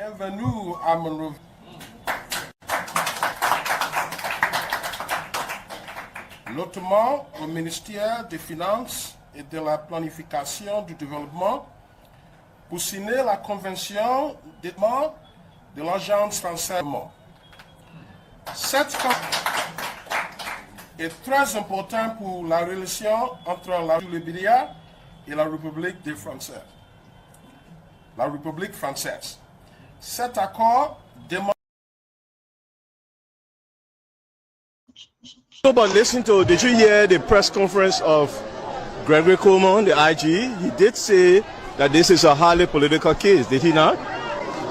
Bienvenue à mon notamment au ministère des Finances et de la Planification du Développement pour signer la convention de l'Agence française. Cette convention est très importante pour la relation entre la Libéria et la République des Français. La République française. Cet accord demande. So, but listen to, did you hear the press conference of Gregory Coleman, the IG? He did say that this is a highly political case, did he not?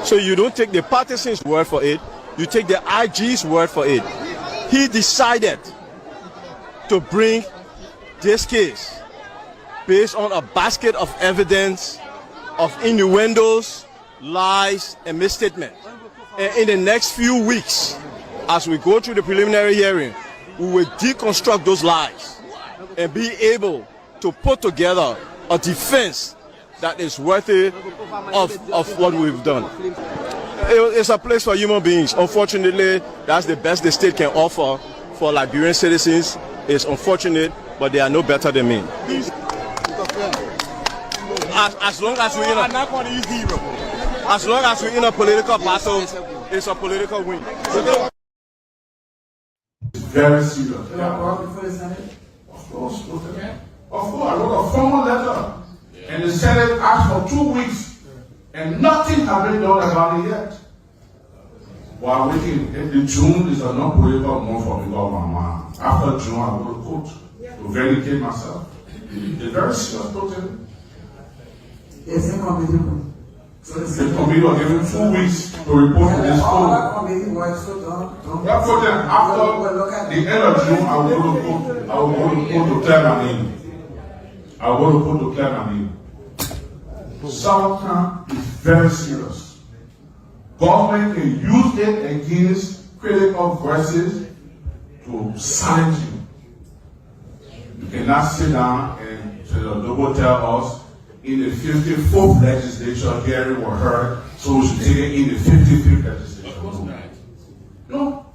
So you don't take the partisan's word for it, you take the IG's word for it. He decided to bring this case based on a basket of evidence of innuendos, lies, and misstatements. And in the next few weeks, as we go through the preliminary hearing, we will deconstruct those lies and be able to put together a defense that is worthy of what we've done. It's a place for human beings. Unfortunately, that's the best the state can offer for Liberian citizens. It's unfortunate, but they are no better than me. As long as we're in a political battle, it's a political win. Very serious. Of course, I wrote a formal letter, and the Senate asked for 2 weeks, and nothing has been done about it yet. While waiting, in June is a non-political month for me, Mama. After June, I go to court to vindicate myself. It's very serious protest. The committee was given 2 weeks to report to this court. That protest, after the end of June, I will go to court. I will go to court to clear my name. I will go to court to clear my name. Southern is very serious. Government can use it against critical voices to silence you. You cannot sit down and double tell us in the 54th legislature hearing were heard, so we should take it in the 55th legislature. No.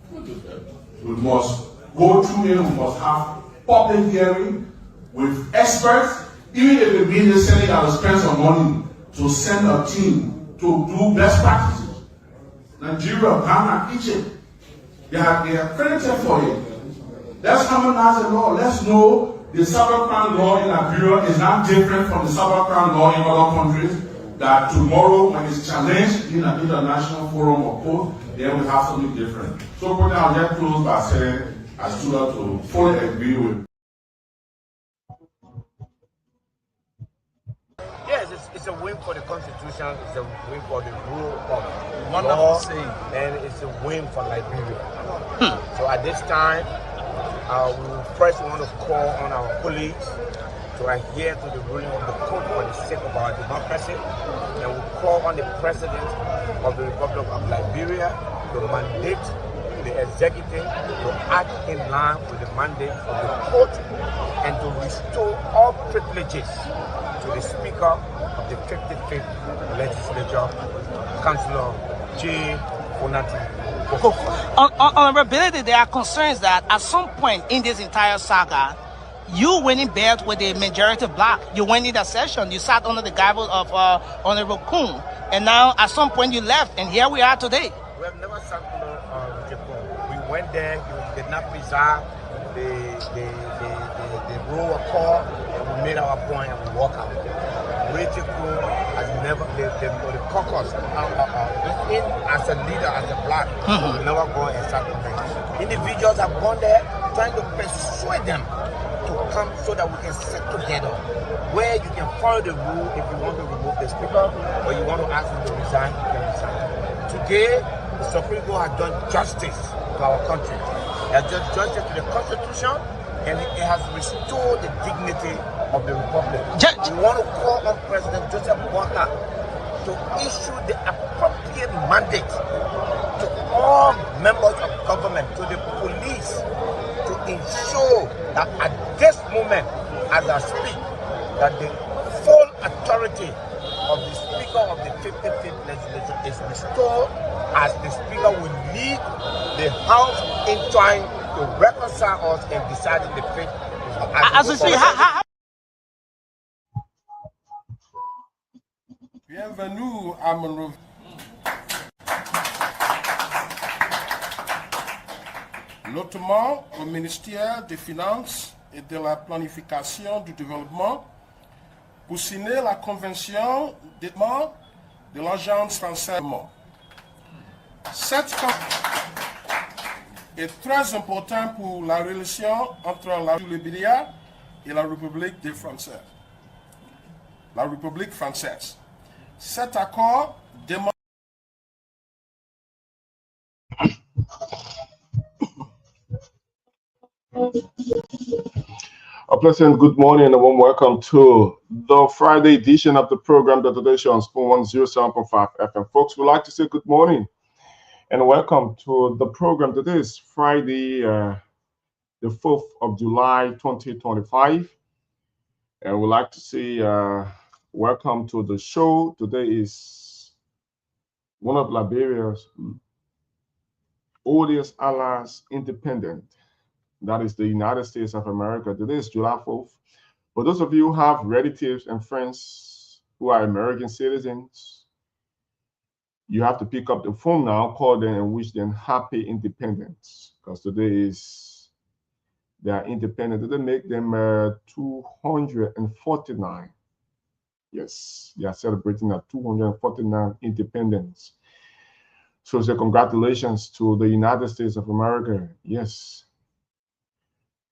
We must go through it, we must have public hearing with experts, even if it means the Senate has to spend some money to send a team to do best practices. Nigeria, Ghana, Egypt, they are credited for it. Let's harmonize the law. Let's know the cybercrime law in Nigeria is not different from the cybercrime law in other countries. That tomorrow, when it's challenged in an international forum or court, then we have something different. So, I'll just close by saying, I stood up to fully agree with. Yes, it's a win for the Constitution, it's a win for the rule of law, and it's a win for Liberia. So at this time, we first want to call on our colleagues to adhere to the ruling of the court for the sake of our democracy, and we call on the President of the Republic of Liberia to mandate the executive to act in line with the mandate of the court and to restore all privileges to the Speaker of the 55th Legislature, Councillor J. Onati. Honorability, there are concerns that at some point in this entire saga, you went in bed with the majority black. You went in that session. You sat under the guidance of Honorable Kuhn, and now at some point you left, and here we are today. We have never sat under Richard Kuhn. We went there. He did not preserve the rule of call, and we made our point and we walk out. Richard Kuhn has never, the caucus, in as a leader, as a black, will never go and sat with them. Individuals have gone there trying to persuade them to come so that we can sit together, where you can follow the rule. If you want to remove the speaker or you want to ask him to resign, you can resign. Today, the Supreme Court has done justice to our country. It has done justice to the Constitution, and it has restored the dignity of the Republic. We want to call on President Joseph Boakai to issue the appropriate mandate to all members of government, to the police, to ensure that at this moment, as I speak, that the full authority of the Speaker of the 55th Legislature is bestowed as the Speaker will lead the House in trying to reconcile us and deciding the fate. As we see, how Bienvenue à Monrovia. Notamment au ministère des Finances et de la Planification du Développement pour signer la convention de l'Agence française. Cette convention est très importante pour la relation entre la Libéria et la République des Français. La République française. Cet accord demande A pleasant good morning and a warm welcome to the Friday edition of the program, The Today Show on Spoon 107.5 FM. Folks, we'd like to say good morning and welcome to the program. Today is Friday, the 4th of July, 2025. And we'd like to say welcome to the show. Today is one of Liberia's oldest allies independent. That is the United States of America. Today is July 4th. For those of you who have relatives and friends who are American citizens, you have to pick up the phone now, call them and wish them happy independence. Because today is their independence. Today make them 249. Yes, they are celebrating a 249 independence. So say congratulations to the United States of America. Yes.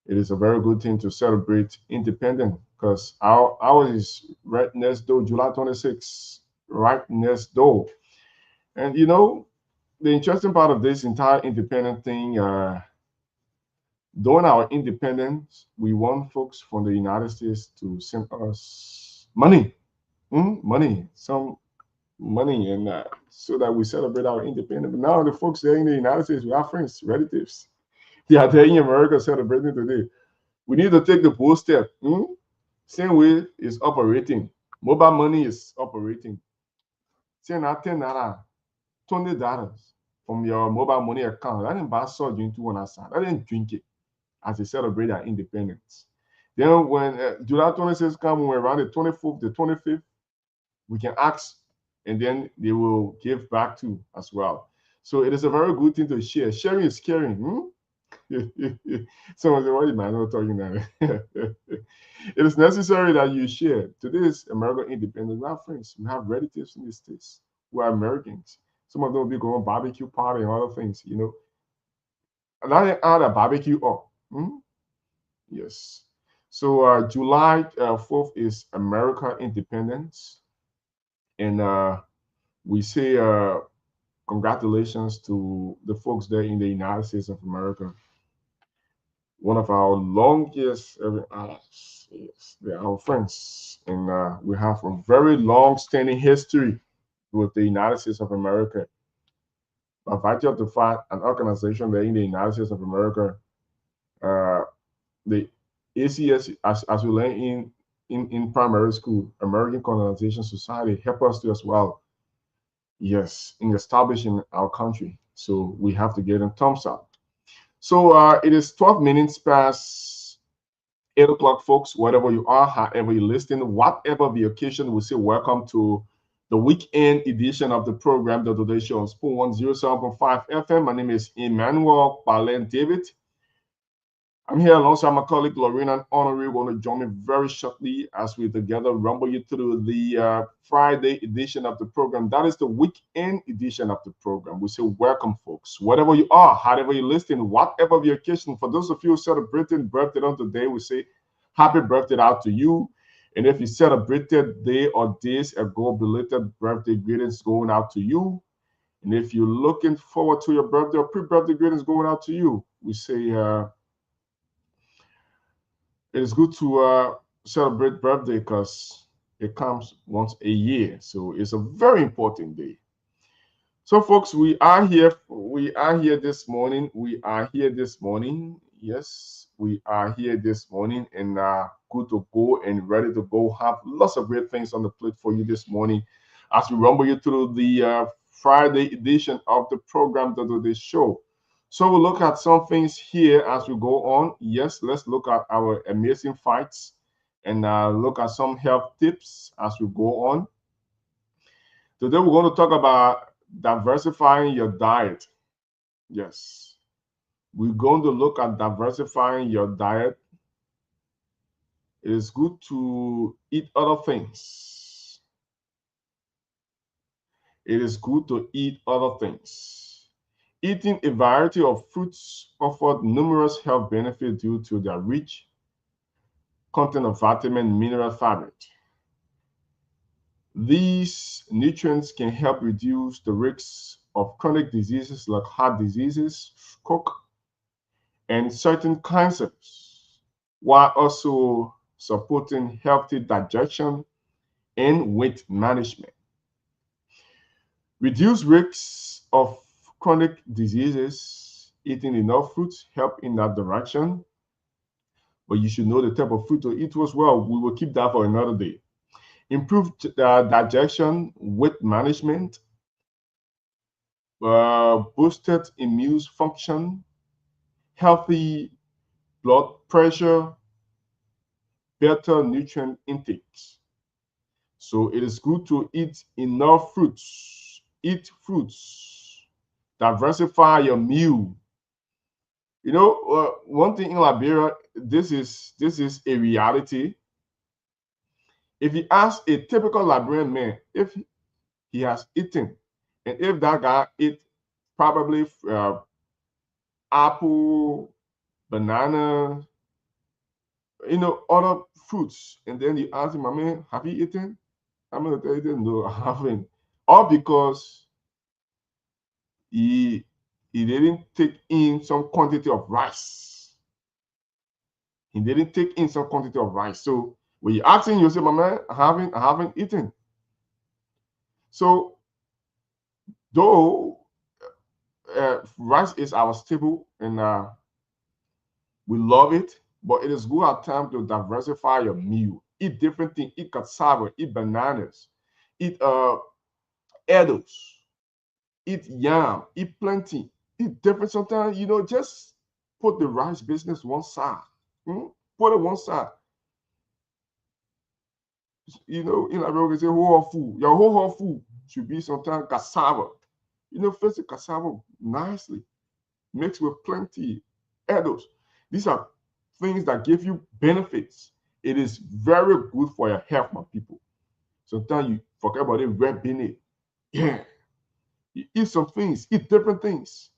It is a very good thing to celebrate independence because ours is right next door, July 26th, right next door. And you know, the interesting part of this entire independent thing, during our independence, we want folks from the United States to send us money, some money, and so that we celebrate our independence. But now the folks there in the United States, we have friends, relatives. They are there in America celebrating today. We need to take the bold step. Same way is operating. Mobile money is operating. Send out $10, $20 from your mobile money account. That didn't buy salt into one side. I didn't drink it as they celebrate our independence. Then when July 26th comes, when we're around the 24th, the 25th, we can ask, and then they will give back to as well. So it is a very good thing to share. Sharing is caring. Someone said, "What am I not talking about?" It is necessary that you share. Today is American independence. We have friends, we have relatives in the States who are Americans. Some of them will be going barbecue party and other things, you know. And I add a barbecue up. Yes. So July 4th is America independence. And we say congratulations to the folks there in the United States of America. One of our longest allies. Yes, they are our friends. And we have a very long-standing history with the United States of America. By virtue of the fact, an organization there in the United States of America, the ACS, as we learn in primary school, American Colonization Society, help us to as well. Yes, in establishing our country. So we have to get them thumbs up. So it is 12 minutes past 8 o'clock, folks. Wherever you are, however you listen, whatever the occasion, we say welcome to the weekend edition of the program, The Today Show on Spoon 107.5 FM. My name is Emmanuel Balen David. I'm here alongside my colleague Lorena and Honorary. Going to join me very shortly as we together rumble you through the Friday edition of the program. That is the weekend edition of the program. We say welcome, folks. Wherever you are, however you listen, whatever the occasion. For those of you celebrating birthday on today, we say happy birthday out to you. And if you celebrated day or days ago, belated birthday greetings going out to you. And if you're looking forward to your birthday or pre-birthday greetings going out to you, we say it is good to celebrate birthday because it comes once a year. So it's a very important day. So folks, we are here this morning. Yes, we are here this morning. And good to go and ready to go. Have lots of great things on the plate for you this morning as we rumble you through the Friday edition of the program, the show. So we'll look at some things here as we go on. Yes, let's look at our amazing fights and look at some health tips as we go on. Today we're going to talk about diversifying your diet. Yes, we're going to look at diversifying your diet. It is good to eat other things. It is good to eat other things. Eating a variety of fruits offers numerous health benefits due to their rich content of vitamin, mineral, fiber. These nutrients can help reduce the risks of chronic diseases like heart diseases, stroke, and certain cancers, while also supporting healthy digestion and weight management. Reduce risks of chronic diseases. Eating enough fruits help in that direction, but you should know the type of fruit to eat as well. We will keep that for another day. Improved digestion, weight management, boosted immune function, healthy blood pressure, better nutrient intakes. So it is good to eat enough fruits. Eat fruits. Diversify your meal. You know, one thing in Liberia, this is a reality. If you ask a typical Liberian man if he has eaten, and if that guy ate probably apple, banana, other fruits, and then you ask him, "I mean, have you eaten?" I'm gonna tell you, no, I haven't. All because he didn't take in some quantity of rice. He didn't take in some quantity of rice. So when you ask him, you say, "My man, I haven't eaten." So though rice is our staple and we love it, but it is good at times to diversify your meal. Eat different things. Eat cassava. Eat bananas. Eat edibles. Eat yam. Eat plenty. Eat different. Sometimes just put the rice business one side. Put it one side. In America, we say whole food. Your whole food should be sometimes cassava. Fix the cassava nicely, mixed with plenty edibles. These are things that give you benefits. It is very good for your health, my people. Sometimes you forget about it, red bean. Yeah. You eat some things, eat different things.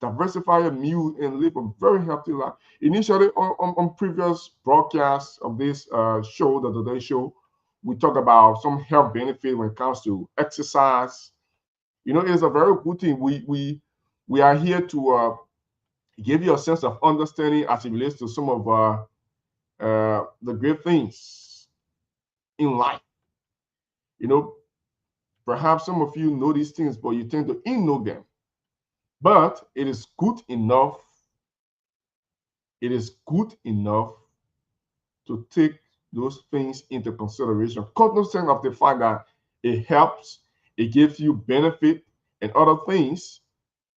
Diversify your meal and live a very healthy life. Initially, on previous broadcasts of this show, the Today Show, we talk about some health benefit when it comes to exercise. It is a very good thing. We are here to give you a sense of understanding as it relates to some of the great things in life. Perhaps some of you know these things, but you tend to ignore them. But it is good enough. It is good enough to take those things into consideration. Cognizant of the fact that it helps, it gives you benefit and other things.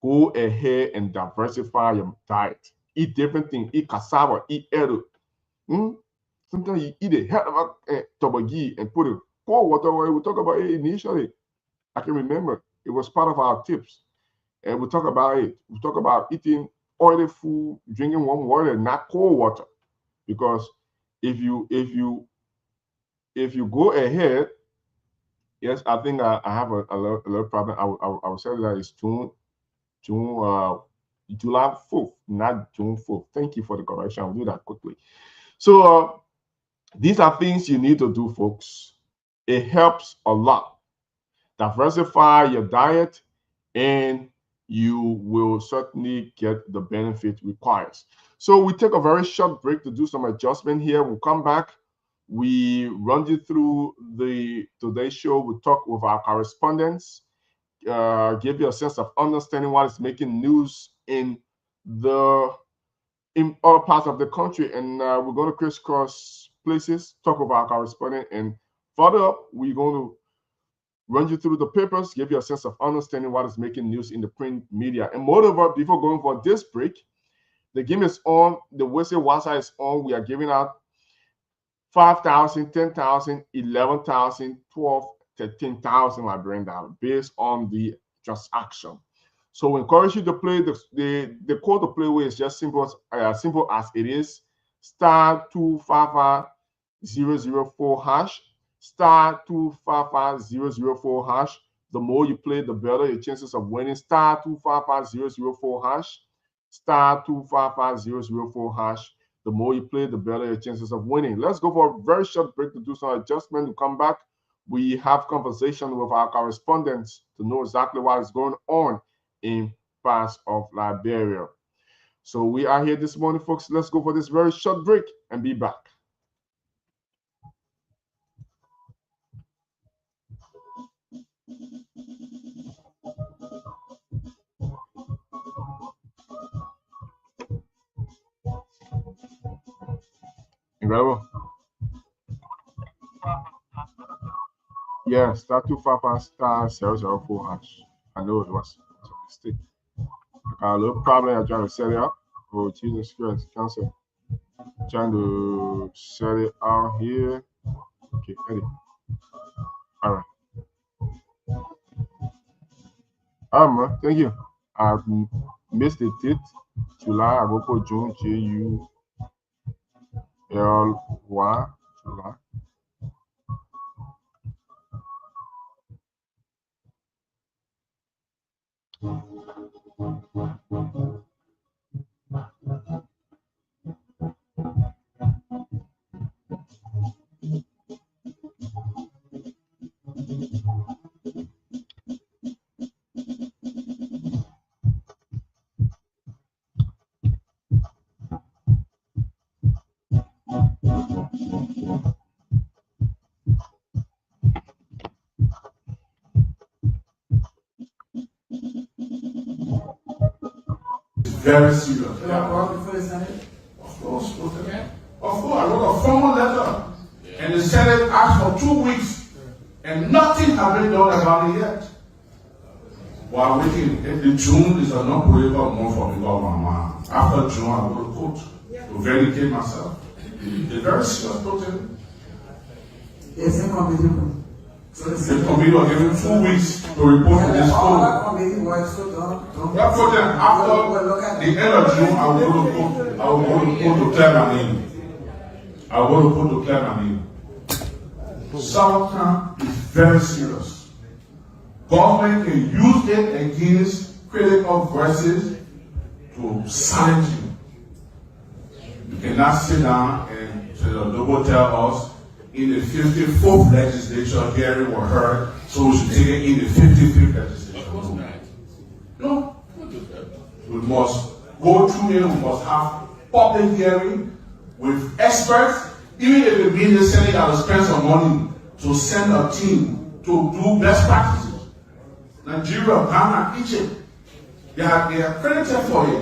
Go ahead and diversify your diet. Eat different things. Eat cassava. Eat edible. Sometimes you eat a hell of a toboggi and put it cold water. Where we talk about it initially. I can remember it was part of our tips, and we talk about it. We talk about eating oily food, drinking warm water, not cold water, because if you go ahead, yes, I think I have a little problem. I will say that it's July 4th, not June 4th. Thank you for the correction. I'll do that quickly. So these are things you need to do, folks. It helps a lot. Diversify your diet, and you will certainly get the benefit requires. So we take a very short break to do some adjustment here. We'll come back. We run you through the today's show. We talk with our correspondents. Give you a sense of understanding what is making news in other parts of the country, and we're going to crisscross places, talk with our correspondent, and further up, we're going to run you through the papers, give you a sense of understanding what is making news in the print media. And moreover, before going for this break, the game is on, the whistle WhatsApp is on. We are giving out 5,000, 10,000, 11,000, 12, 13,000 Liberian dollars based on the transaction. So we encourage you to play. The code to play with is just simple as it is. *255004 hash. *255004 hash. The more you play, the better your chances of winning. *255004 hash. *255004 hash. The more you play, the better your chances of winning. Let's go for a very short break to do some adjustment. To come back, we have conversation with our correspondents to know exactly what is going on in parts of Liberia. So we are here this morning, folks. Let's go for this very short break and be back. Incredible. Yeah, *255*004 hash. I know it was a mistake. I got a little problem. I'm trying to set it up. Oh, Jesus Christ, cancel. Trying to set it out here. Okay, ready. All right. Man, thank you. I've missed the date. July, I go for June, July, July. Very serious. Yeah. Of course, I wrote a formal letter. And the Senate asked for 2 weeks. And nothing has been done about it yet. While waiting, in June is a non-political month for me, Mama. After June, I go to court to vindicate myself. It's a very serious protest. The committee was given 2 weeks to report to this court. That protest, after the end of June, I will go to court. I will go to court to clear my name. I will go to court to clear my name. Southern is very serious. Government can use it against critical voices to silence you. You cannot sit down and tell us in the 54th legislature hearing were heard, so we should take it in the 55th legislature. No. We must go through it, we must have public hearing with experts. Even if it means the Senate got to spend some money to send a team to do best practices. Nigeria, Ghana, Egypt, they are credited for it.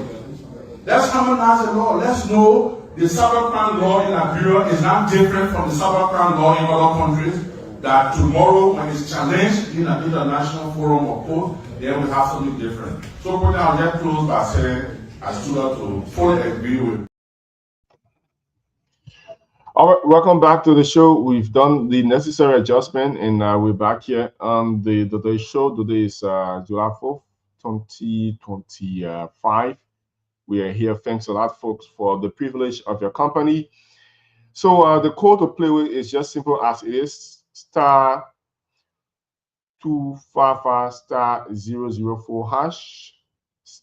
Let's harmonize the law. Let's know the cybercrime law in Liberia is not different from the cybercrime law in other countries. That tomorrow, when it's challenged in an international forum or court, then we have something different. So, I'll get close by saying I stood up to fully agree with. All right, welcome back to the show. We've done the necessary adjustment, and we're back here on the show. Today is July 4th, 2025. We are here. Thanks a lot, folks, for the privilege of your company. So the code to play with is just simple as it is. *255*004 hash.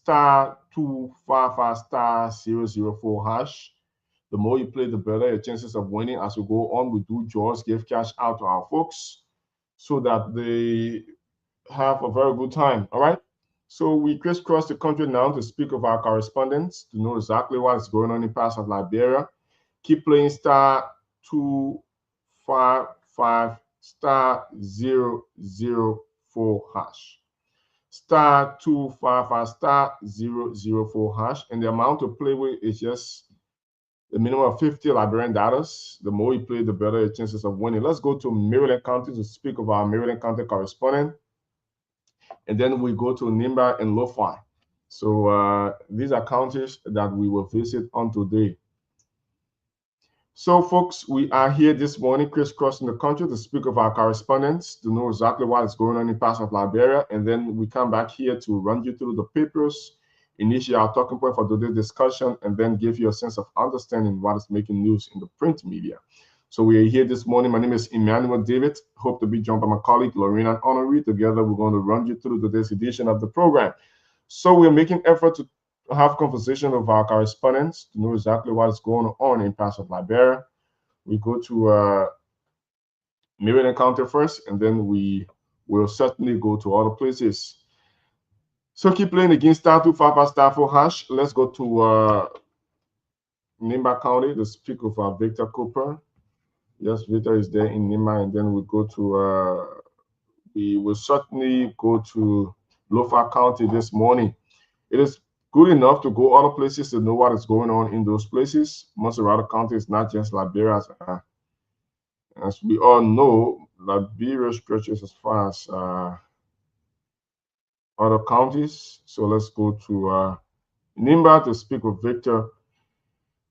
*255*004 hash. The more you play, the better your chances of winning. As we go on, we do draws, give cash out to our folks so that they have a very good time. All right. So we crisscross the country now to speak with our correspondents to know exactly what is going on in parts of Liberia. Keep playing *255*004 hash. *255*004 hash. And the amount to play with is just the minimum of 50 Liberian dollars. The more you play, the better your chances of winning. Let's go to Maryland County to speak of our Maryland County correspondent. And then we go to Nimba and Lofa. So these are counties that we will visit on today. So folks, we are here this morning crisscrossing the country to speak of our correspondents, to know exactly what is going on in parts of Liberia. And then we come back here to run you through the papers, initiate our talking point for today's discussion, and then give you a sense of understanding what is making news in the print media. So we are here this morning. My name is Emmanuel David. Hope to be joined by my colleague, Lorena Honoré. Together, we're going to run you through today's edition of the program. So we're making effort to have conversation with our correspondents to know exactly what is going on in parts of Liberia. We go to Maryland County first, and then we will certainly go to other places. So keep playing against *255*4#. Let's go to Nimba County to speak with Victor Cooper. Yes, Victor is there in Nimba, and then we go to we will certainly go to Lofa County this morning. It is good enough to go other places to know what is going on in those places. Most of other counties, not just Liberia. As we all know, Liberia stretches as far as other counties. So let's go to Nimba to speak with Victor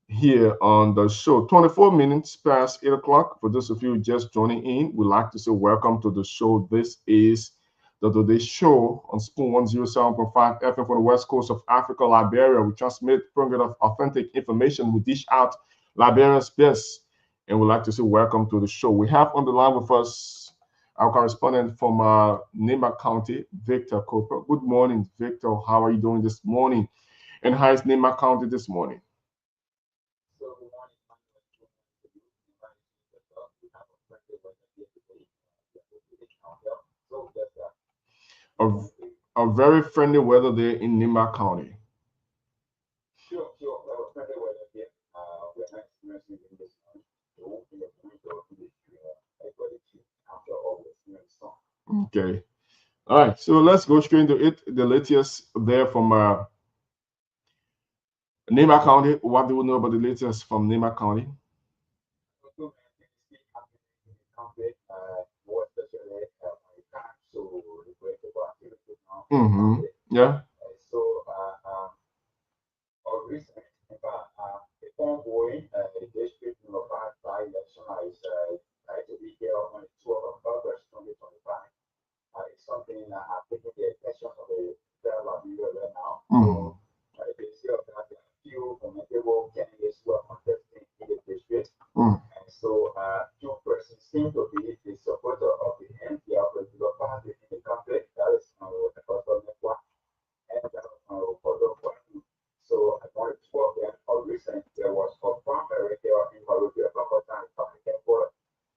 here on the show. 24 minutes past 8 o'clock. For those of you just joining in, we'd like to say welcome to the show. This is the Today Show on Spoon 107.5 FM for the west coast of Africa, Liberia. We transmit program of authentic information. We dish out Liberia's best, and we'd like to say welcome to the show. We have on the line with us our correspondent from Nimba County, Victor Cooper. Good morning, Victor. How are you doing this morning? And how is Nimba County this morning? A very friendly weather there in Nimba County. Sure. Friendly weather here. We're not experiencing in this Okay. All right. So let's go straight into it. The latest there from Nimba County. What do we know about the latest from Nimba County? Yeah. So, recently, in fact, the ongoing district Lofa by-election is to be held on the 12th of August 2025. It's something that has taken the attention of the federal leader right now. So, they see that there are a few commendable candidates who are contesting in the district. And so, two persons seem to be the supporter of the NPR political party in the country. That is the Cultural Network. So on the 12th of recent, there was a primary here in Lofa County,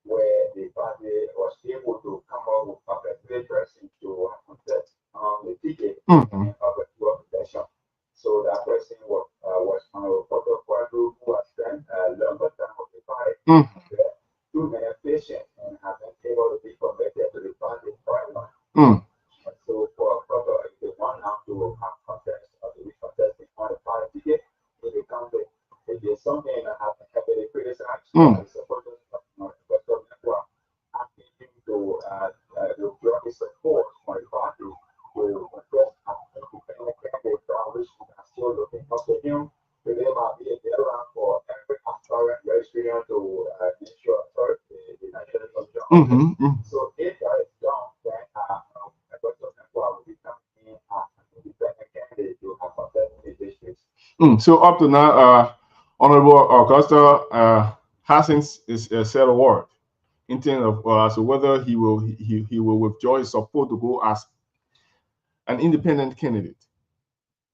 where the party was able to come up with a three person to contest on the ticket of the 12th election. So that person was on a photo who has spent a longer time of the party, too many patients, and have been able to be committed to the party for a long. So for the one now to have contest or to be contesting on the party ticket in the country, it is something that has been heavily criticized by the supporters of the Cultural Network, asking him to withdraw his support for the party to contest an independent candidate, which we are still looking up to him. Today might be a deadline for every aspirant registering to ensure the national election. So if that is done, then So up to now, Honorable Augusta hasn't said a word in terms of as to whether he will withdraw his support to go as an independent candidate.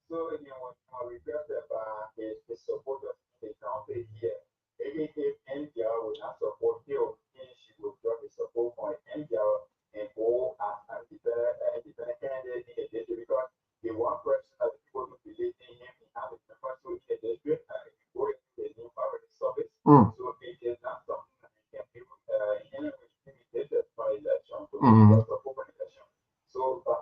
So again, what I requested by his supporters in the county here, even if NPR will not support him, she will withdraw his support for NPR and go as an independent candidate in the district, because the one person that people who believe in him, he has a members who in the district, going to the new poverty service. So it is not something that he can do in any way intimidated by election to support an election. So by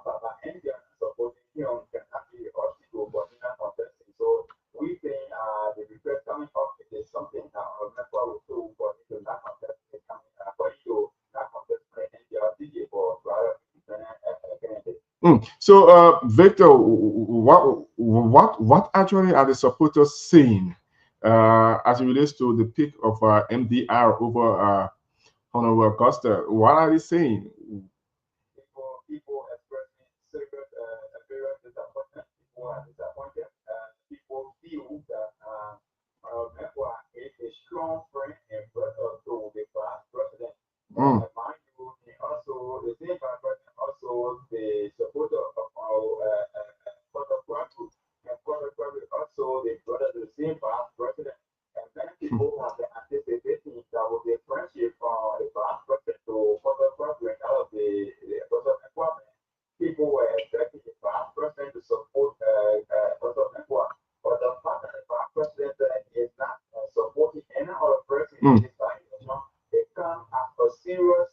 NPR supporting him can actually also go for not contesting. So we think the request coming up is something So, Victor, what actually are the supporters saying as it relates to the pick of MDR over Honorable Augusta? What are they saying? People expressing serious disappointment. People are disappointed. People feel that Mekwa is a strong friend and brother to the past president. Mind you, he also the same past president, also the supporter of our brother Kwame, and brother Kwame also the brother to the same past president. And many people have been anticipating that will be a friendship from the past president to brother Kwame and out of the brother Kwame. People were expecting the past president to support brother Kwame. But the fact that the past president is not supporting any other person in this time, it comes as a serious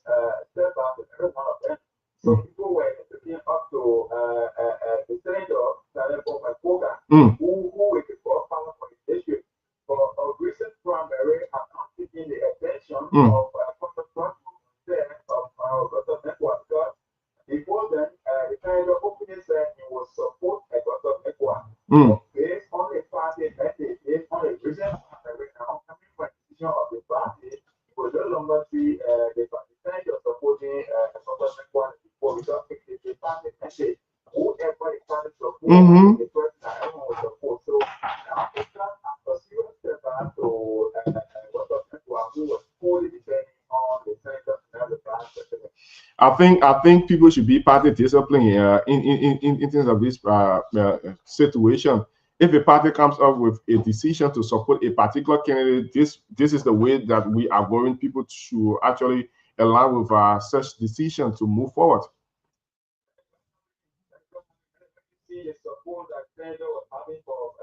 setback to every one of them. So people were looking up to the senator, Talebo Makoga, who is the first power for the district. For a recent primary have not taken the attention of Dr. Trump instead of Dr. Mekwa, because before then, the senator openly said he will support Dr. Mekwa. Based on the party message, based on the recent primary now coming from the decision of the party, he will no longer see the senator supporting Dr. Mekwa before, because it is the party message. Whoever the party supports, the person that everyone will support. So now it comes a serious step back to Dr. Mekwa, who was fully depending on the senator and the past president. I think people should be party disciplined in terms of this situation. If a party comes up with a decision to support a particular candidate, this is the way that we are going people to actually align with such decision to move forward. See the support that senator was having for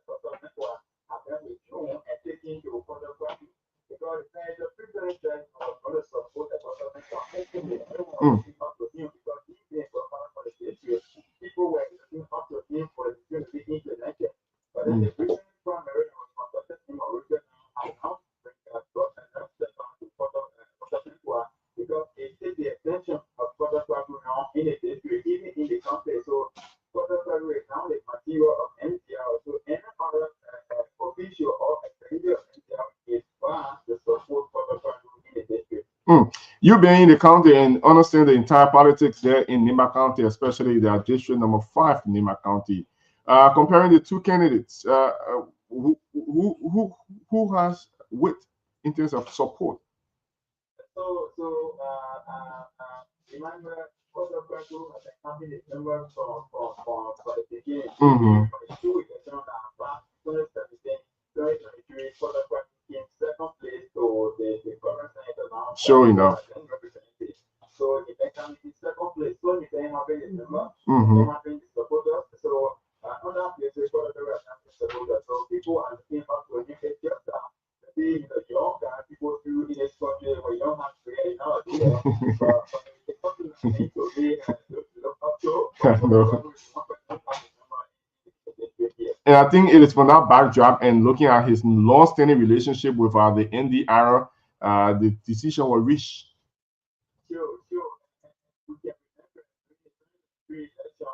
Dr. Mekwa have been withdrawn and taken to further practice. Because the senator previously said I was going to support Dr. Mekwa. Everyone was looking up to him because he came from for the district. People were looking up to him for the district to be implemented. But then the recent primary was contacted him originally and now brought another step down to Dr. Mekwa because it takes the attention of Dr. Mekwa now in the district, even in the country. So Dr. Mekwa is now the material of NCR. So any other official or executive of NCR is bound to support Dr. Mekwa in the district. You being in the county and understand the entire politics there in Nimba County, especially the district number 5, Nimba County. Comparing the two candidates, who has width in terms of support? So remember, Dr. Mekwa has been having the number for the beginning. For the 2 election back 2017, 2023, Dr. Mekwa came second place to the current senator now. Sure enough. So he became in second place. So he came up in the number, came up in the supporters. So another place where Dr. Mekwa has the supporters. So people are looking up to him. It's just being the young guy, people do in this country where you don't have to create knowledge. But the country needs to be look up to. And I think it is from that backdrop and looking at his long-standing relationship with the NDR, the decision was reached. Sure. We can remember the election,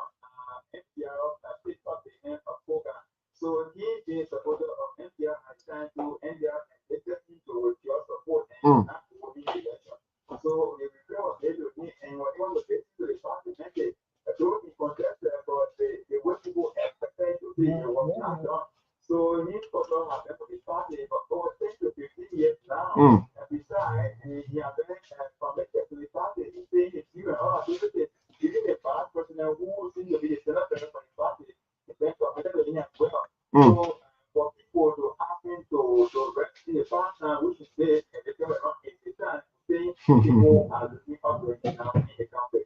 NPR picked up the name of Koga. So he is a supporter of NPR and trying to NPR and they just need to withdraw support and not to win the election. So the withdrawal was able to and whatever the basic to the party message, those he contested, but the way people expected to be was not done. So his photo has been for the party for over 10 to 15 years now. And besides, he has been connected to the party. He's saying it's you and all activities. Even the past personnel who seem to be the senator for the party, he's been connected to him as well. So for people to ask him to rest in the past now, which is this, and they were not in the time, saying people are looking up to him now in the country.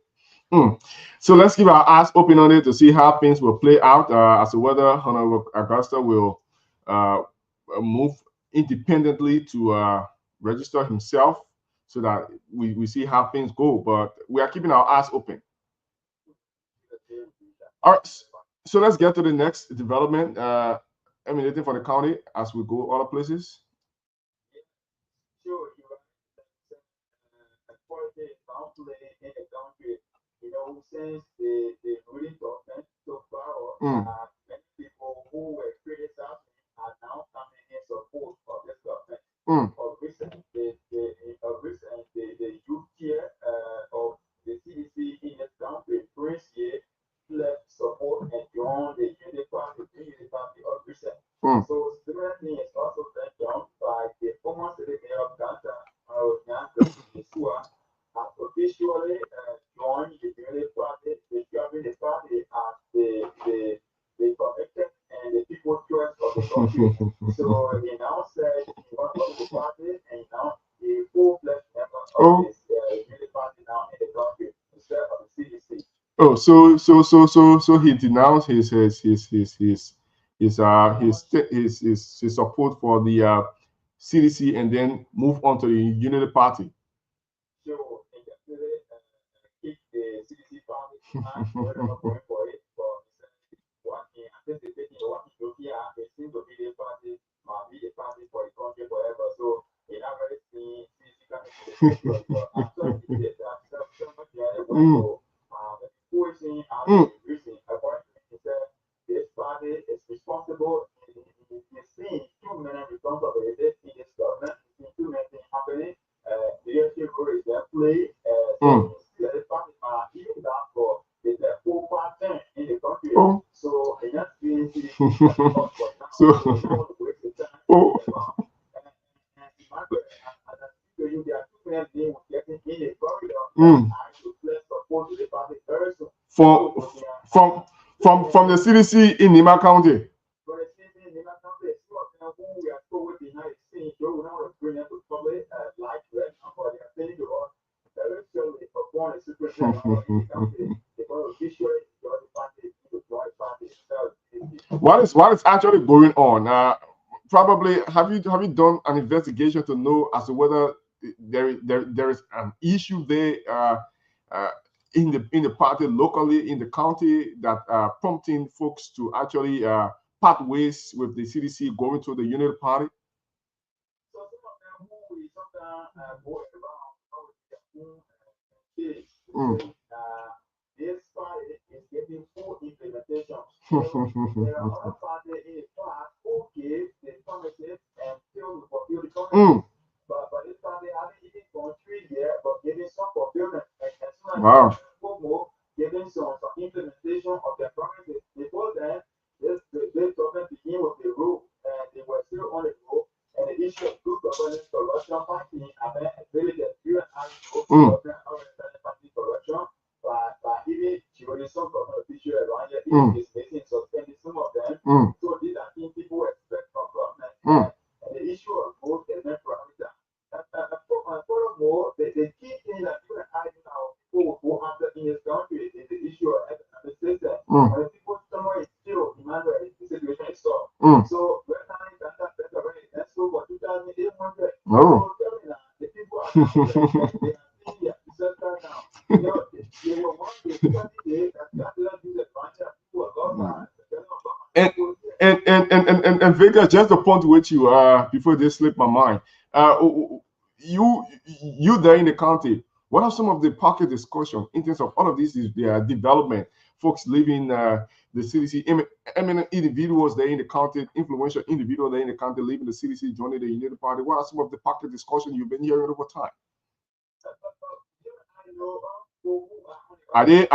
So let's keep our eyes open on it to see how things will play out as to whether Honorable Augusta will move independently to register himself so that we see how things go. But we are keeping our eyes open. All right. So let's get to the next development emanating from the county as we go other places. Sure, quality downplay in the country. You know, since the Many people who were criticizing are now coming in support of this government. Of recent, the youth tier of the CDC in this country, Prince Ye, left support and joined the Unity Party of recent. So similar thing is also been done by the former city mayor of Ghana, Yeshua, has officially joined the Unity Party, describing the party as the connected and the people's choice of the country. So he now said he wants to the party and now the full-fledged member of this Unity Party now in the country instead of the CDC. Oh, so he denounced his support for the CDC and then move on to the Unity Party. So he definitely kicked the CDC party behind, not going for it, but what he anticipating, what he looking at, it seems to be the party, might be the party for the country forever. So he not really seen CDC coming to the picture. So after he did that, someone the other way, so forcing out the reason, according to him, he said this party is responsible. He's seen too many responsibilities in this government. He's seen too many things happening. Leadership role is their play. So the party are even down for the full part-time in the country. So in that sense, from the CDC in Nimba County. What is actually going on? Probably have you done an investigation to know as to whether there is an issue there in the party locally in the county that prompting folks to actually part ways with the CDC going to the Unity Party? So some of them who is sometimes going around this party is getting full implementation. So there are other parties in the past who gave the promises and still to fulfill the promises. But this party hasn't even gone 3 years, but giving some fulfillment and wow. Giving some implementation of their promises. Before then, this government began with the rule, and they were still on the rule. And the issue of good governance, corruption, fighting, and then really the party corruption by even children, some government officials around here, even dismissing, suspending some of them. So these are things people expect from government. And the issue of vote and then parameter. Furthermore, the key thing that you and I now people will go after in this country is the issue of economic system. When people somewhere is still Emmanuel, the situation is solved. So when I got that better already, let's go for 2,800. So tell me now, the people are they are India, now. You know, they were one day, 20 days, that do the bunch of people are government. And Vega, just the point which you before they slip my mind, you there in the county, what are some of the pocket discussion in terms of all of this is their development, folks leaving the CDC, eminent individuals there in the county, influential individuals there in the county leaving the CDC, joining the Unity Party? What are some of the pocket discussion you've been hearing over time? Are they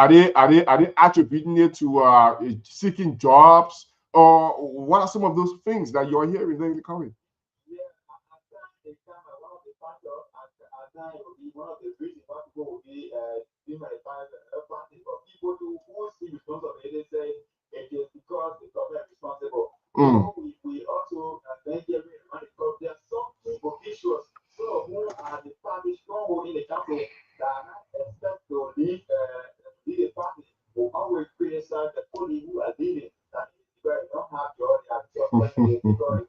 attributing it to seeking jobs, or what are some of those things that you're hearing there in the county? Yeah, one of the factors, one of the reasons why people will be doing my party, but people who see responsibility say it is because the government is responsible. We also thank you because there are some people issues, some of whom are the party stronghold in the country that are not expect to lead the party, will always criticize the police who are leading. That is because they don't have job, they have job, because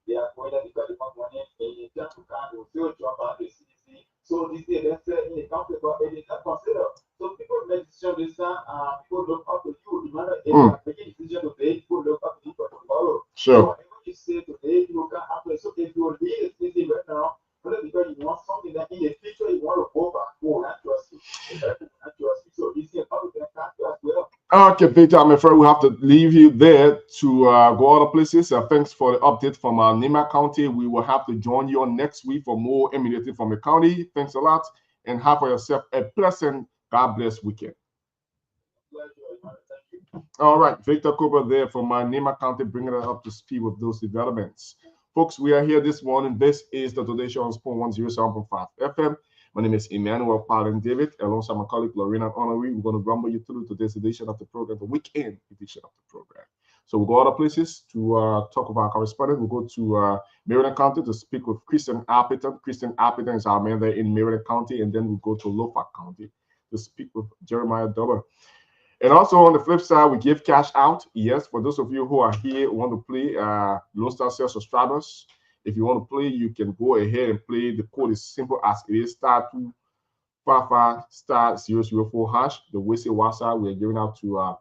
they are going to because they want money in terms of time, they will still jump out the CDC. So this is let's say in the country, but it is not considered. So people make decisions this time, people look up to you. No matter if you are making decision today, people look up to you for tomorrow. Sure. So whatever you say today, you can apply. So if you lead the CDC right now, because you want something that in the future you want to go back, not trust you. So this is how we can factor as well. Okay, Victor, I'm afraid we have to leave you there to go other places. Thanks for the update from Nimba County. We will have to join you on next week for more immediately from the county. Thanks a lot, and have for yourself a pleasant, God bless weekend. All right, Victor Cooper there from Nimba County, bringing us up to speed with those developments. Folks, we are here this morning. This is the Today Show on Spoon 107.5 FM. My name is Emmanuel Paulin David, alongside my colleague Lorena Honoree. We're going to rumble you through today's edition of the program, the weekend edition of the program. So we'll go other places to talk about our correspondent. We'll go to Marion County to speak with Christian Appleton. Christian Appleton is our man there in Marion County, and then we'll go to Lofa County to speak with Jeremiah Dober. And also on the flip side, we give cash out. Yes, for those of you who are here, want to play Lone Star Sales subscribers. If you want to play, you can go ahead and play. The code is simple as it is: *255*004#. The Wese Wasa we are giving out to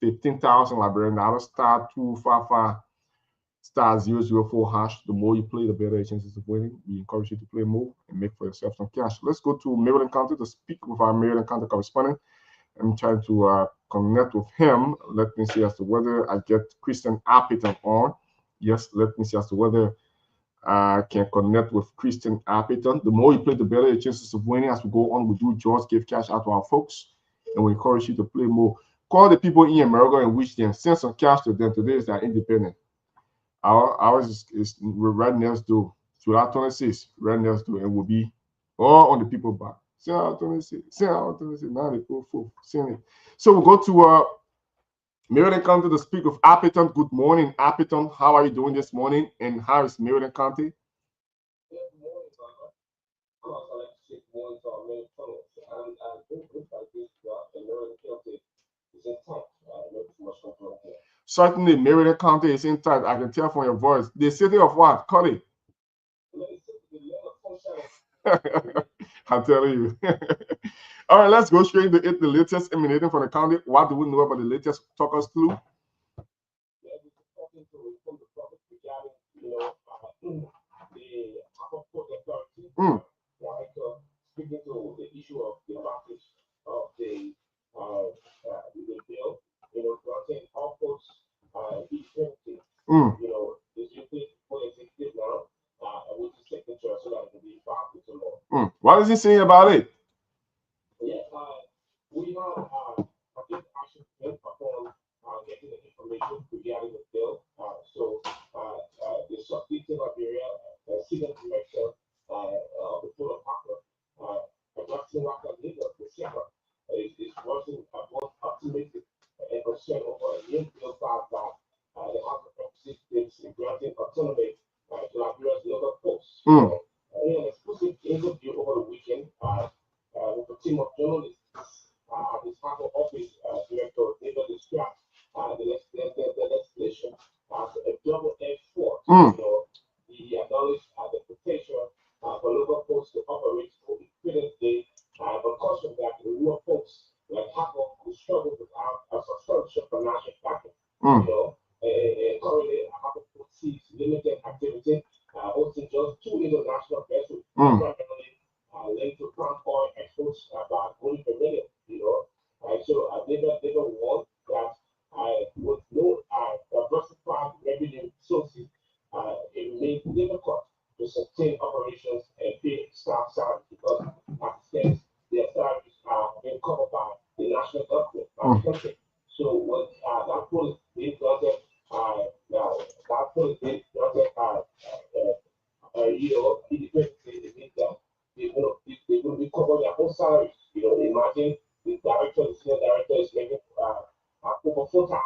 15,000 Liberian dollars. *255*004#. The more you play, the better your chances of winning. We encourage you to play more and make for yourself some cash. Let's go to Maryland County to speak with our Maryland County correspondent. I'm trying to connect with him. Let me see as to whether I get Christian Appleton on. Yes, let me see as to whether I can connect with Christian Appleton. The more you play, the better your chances of winning. As we go on, we do just give cash out to our folks, and we encourage you to play more. Call the people in America and wish them. Send some cash to them. Today is their independent. Ours is right next door. July 26th, right next door, and will be all on the people back. Send out 26. Send out 26. Now they go full. Send it. So we'll go to Maryland County to speak with Appleton. Good morning, Appleton. How are you doing this morning? And how is Maryland County? Good morning, Baba. Also, I'd like to say good morning to our main tunnels. And it looks like this Maryland County is intact. No too much control here. Certainly, Maryland County is intact. I can tell from your voice. The city of what? Cody? I'm telling you. All right, let's go straight into it. The latest emanating from the county. What do we know about the latest? Talk us through. Yeah, we're talking from the public regarding, the Upper Court Authority, speaking to the issue of the passage of the bill, granting all courts equality. This usually for executive now, with the signature so that it can be filed with the law. What is he saying about it? Yeah, we have a big action plan upon getting the information regarding the bill. So the Substate Liberia Senior Director of the Port of Harcourt, Jackson Walker Leader, the Sierra, is working both optimistic and concerned over a new bill filed by the House of Representatives in granting autonomy to Liberia's local posts. In an exclusive interview over the weekend with a team of journalists at his Harcourt office, Director David described the legislation as a double-edged sword. He acknowledged the potential for local posts to operate for equivalently, but cautioned that the rural posts like Harcourt will struggle without a substantial financial backing. Currently, Harcourt sees limited activity, hosting just 2 international vessels, primarily linked to palm oil exports about $1 million. So they don't want that with no diversified revenue sources, it remains difficult to sustain operations and pay staff salaries because, as it says, their salaries are being covered by the national government, by the country. So what that policy is granted, independently, it means that they're going to be covering their own salaries. Imagine the director, the senior director is making over 4,000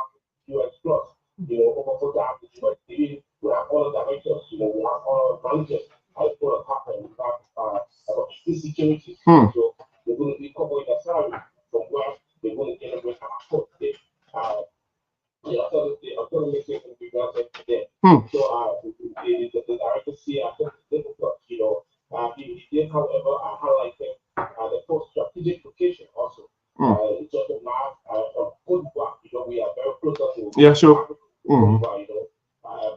US plus, over 4,000 US. Maybe we have all the directors, we have all the managers, how it's going to happen. We have insecurity. So they're going to be covering their salary from where they're going to generate our court. The autonomy will be granted to them. So the director see I think it's difficult, he did, however, highlighted the full strategic location also. It's just a map of Cote d'Ivoire. We are very close to yeah, sure.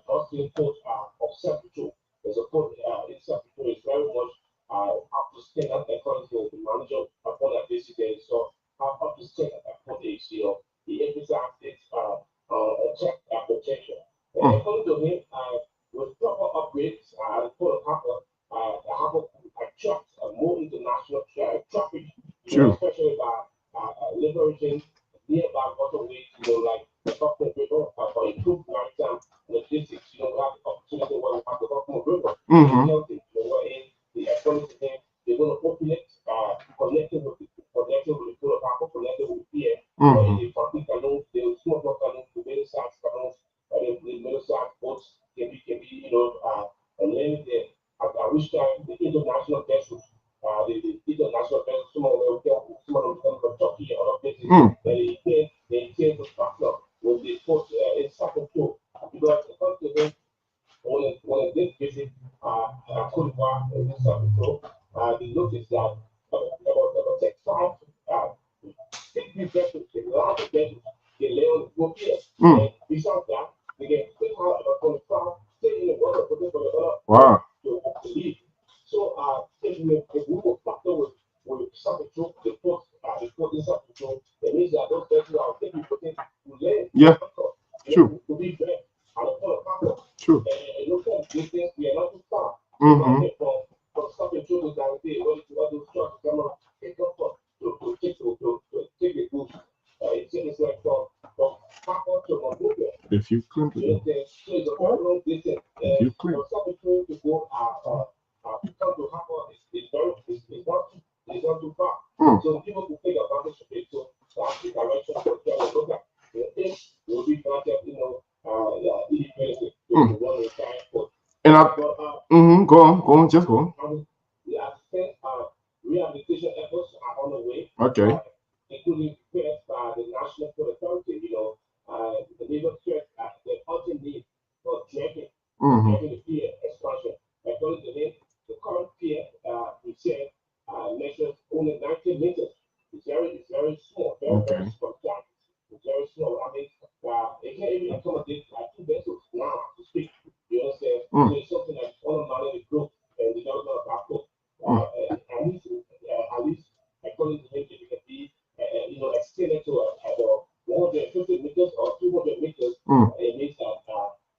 Austin Court of Sepulture. There's a court in Sepulture is very much up to standard according to the manager upon that visit there. So up to standard according to he emphasized its check protection. And according to him, with proper upgrades, the Port of Harbour could attract more international traffic, especially by leveraging nearby waterways, like the Buffalo River, for improved maritime logistics. We have the opportunity where we have the Buffalo River, wherein according to him, they're going to open it, connecting with the Port of Harbour, connecting with the pier, the public canoes, the small canoes, the middle-sized canoes, the middle-sized boats can be landed there. At which time the international vessels, the international vessels, some of them come from Turkey and other places, they intend to partner with the port in Sacramento, because the country, when they visit Cote d'Ivoire in Sacramento, they noticed that about textile, big vessels, large vessels, they lay on the boat here. And besides that, they get quick out of the farm, stay in the water for the Wow. to leave. So if we will partner with Sacramento, the port in Sacramento, it means that those vessels are taking to land. Yeah. True. To be there at the port of Harbour. True. And look at distance, we are not too far. Mm-hmm. From Sacramento to Guarantee, where to other trucks come up, take up to take the goods. It's like from Harbour to Monrovia. If you clip it. So it's a very long distance. If you clip. From Sacramento to go to come to Harbour is not too far. So people can take advantage of it. So that's the direction for the look at. It will be granted, independently to one entire port. And go on, just go on. The rehabilitation efforts are on the way. Okay. Including repairs by the National Port Authority, the labor stress, the urgent need for dredging the pier expansion. According to him, the current pier repair measures only 90 meters. It's very small, very small. It's very small. I mean, it can't even accommodate two vessels now to speak. You understand? So it's something that's undermining the growth and development of our port. At least, according to him, it can be, extended to 150 meters or 200 meters. It means that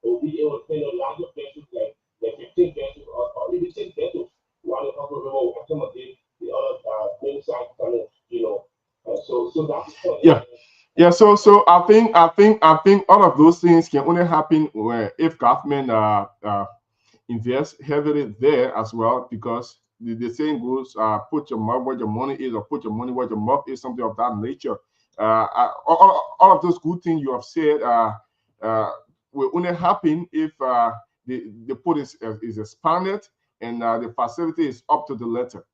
it will be able to handle larger vessels like 15 vessels or even 10 vessels, while the upper river will accommodate the other middle-sized canoes. So that's the point. Yeah. So I think all of those things can only happen if government invest heavily there as well, because the saying goes, put your mouth where your money is, or put your money where your mouth is, something of that nature. All of those good things you have said will only happen if the port is expanded and the facility is up to the letter.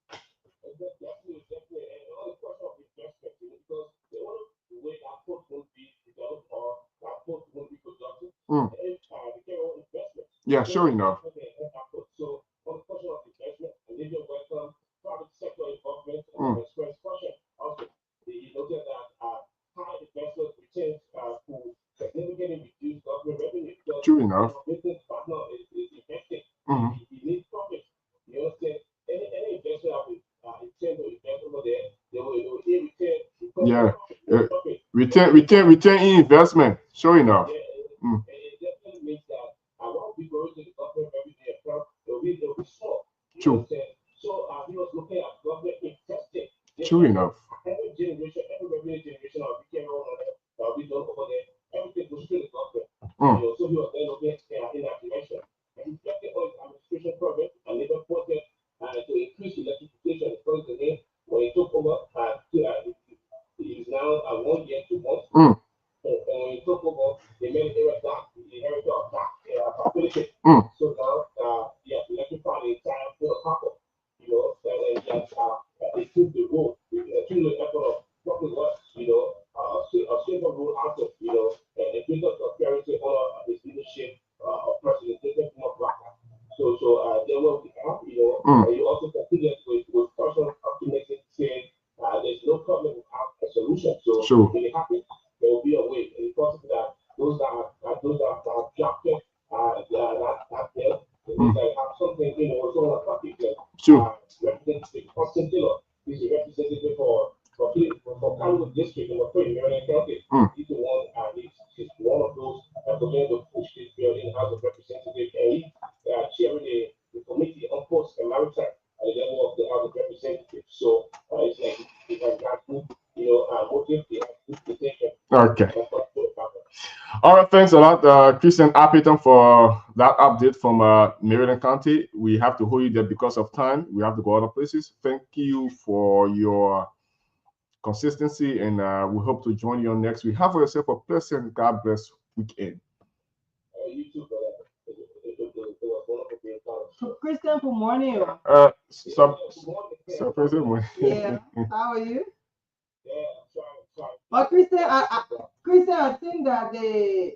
Definitely. And all the question of investment, because the only way that port won't be developed or that port won't be productive is the general investment. Yeah, sure enough. So on the question of investment, and if you're welcome, private sector involvement and express question. Also, you noted that high investment returns to significantly reduce government revenue. True enough. Business partner is investing. He needs profit. You understand? Any investor intend to invest over there, they will return in investment. Sure enough. It definitely means that a lot of people into the government revenue account, they'll be small. True. So he was looking at government investing. True enough. Every revenue generation of weekend that we done over there, everything goes through the government. So he was then looking at in that direction. And he's getting on his administration project and labor project to increase electrification. According to him, when he took over, he's now 1 year, 2 months. And when he took over, they made it dark. He inherited a dark population. So now he has electrified the entire Port of Harbour. And he has improved the road, through the effort of what was, a safer road out of, and greater prosperity under his leadership of President Black. So they will be happy, and you also continue with personal optimism, saying there's no problem without a solution. So when it happens, there will be a way. And because of that, those that are dropped it, that there, they have something, it's all a topic. Representative Austin Taylor, he's a representative for for Congo District number 3, Maryland County. He's the one. He's one of those beginning to push this bill in the House of Representatives, and he's chairing the committee on ports and maritime at the level of the House of Representatives. So it's like he has got good, motive. He has good potential. Okay. All right, thanks a lot, Christian Appleton, for that update from Maryland County. We have to hold you there because of time. We have to go other places. Thank you for your consistency, and we hope to join you on next week. Have yourself a pleasant, God bless weekend. You too, brother. It was wonderful being part of. So, Christian, good morning. Good morning. Yeah, how are you? Yeah, sorry. But Christian, I think that they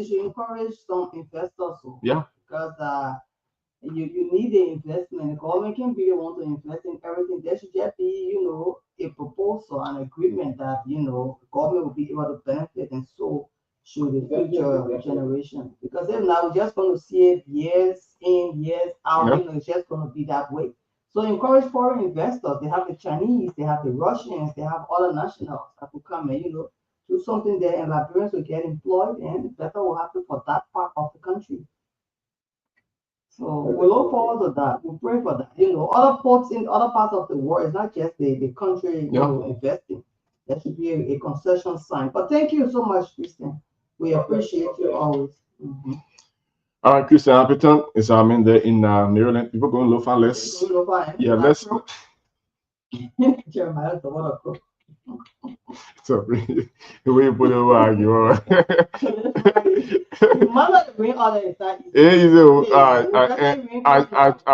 should encourage some investors. Yeah. Because you need the investment. The government can really want to invest in everything. There should just be, a proposal, an agreement that, the government will be able to benefit, and so should the future generation. Because if not, we're just going to see it years in, years out. Yeah. It's just going to be that way. So encourage foreign investors. They have the Chinese, they have the Russians, they have other nationals that will come and, do something there, and Liberians will get employed, and better will happen for that part of the country. So we look forward to that. We pray for that. Other ports in other parts of the world, it's not just the country investing. There should be a concession sign. But thank you so much, Christian. We appreciate you always. Mm-hmm. All right, Christian Appleton is there in Maryland. People going to Lofa. Let's. Jeremiah, the water crook. Sorry, the way you put it over, you I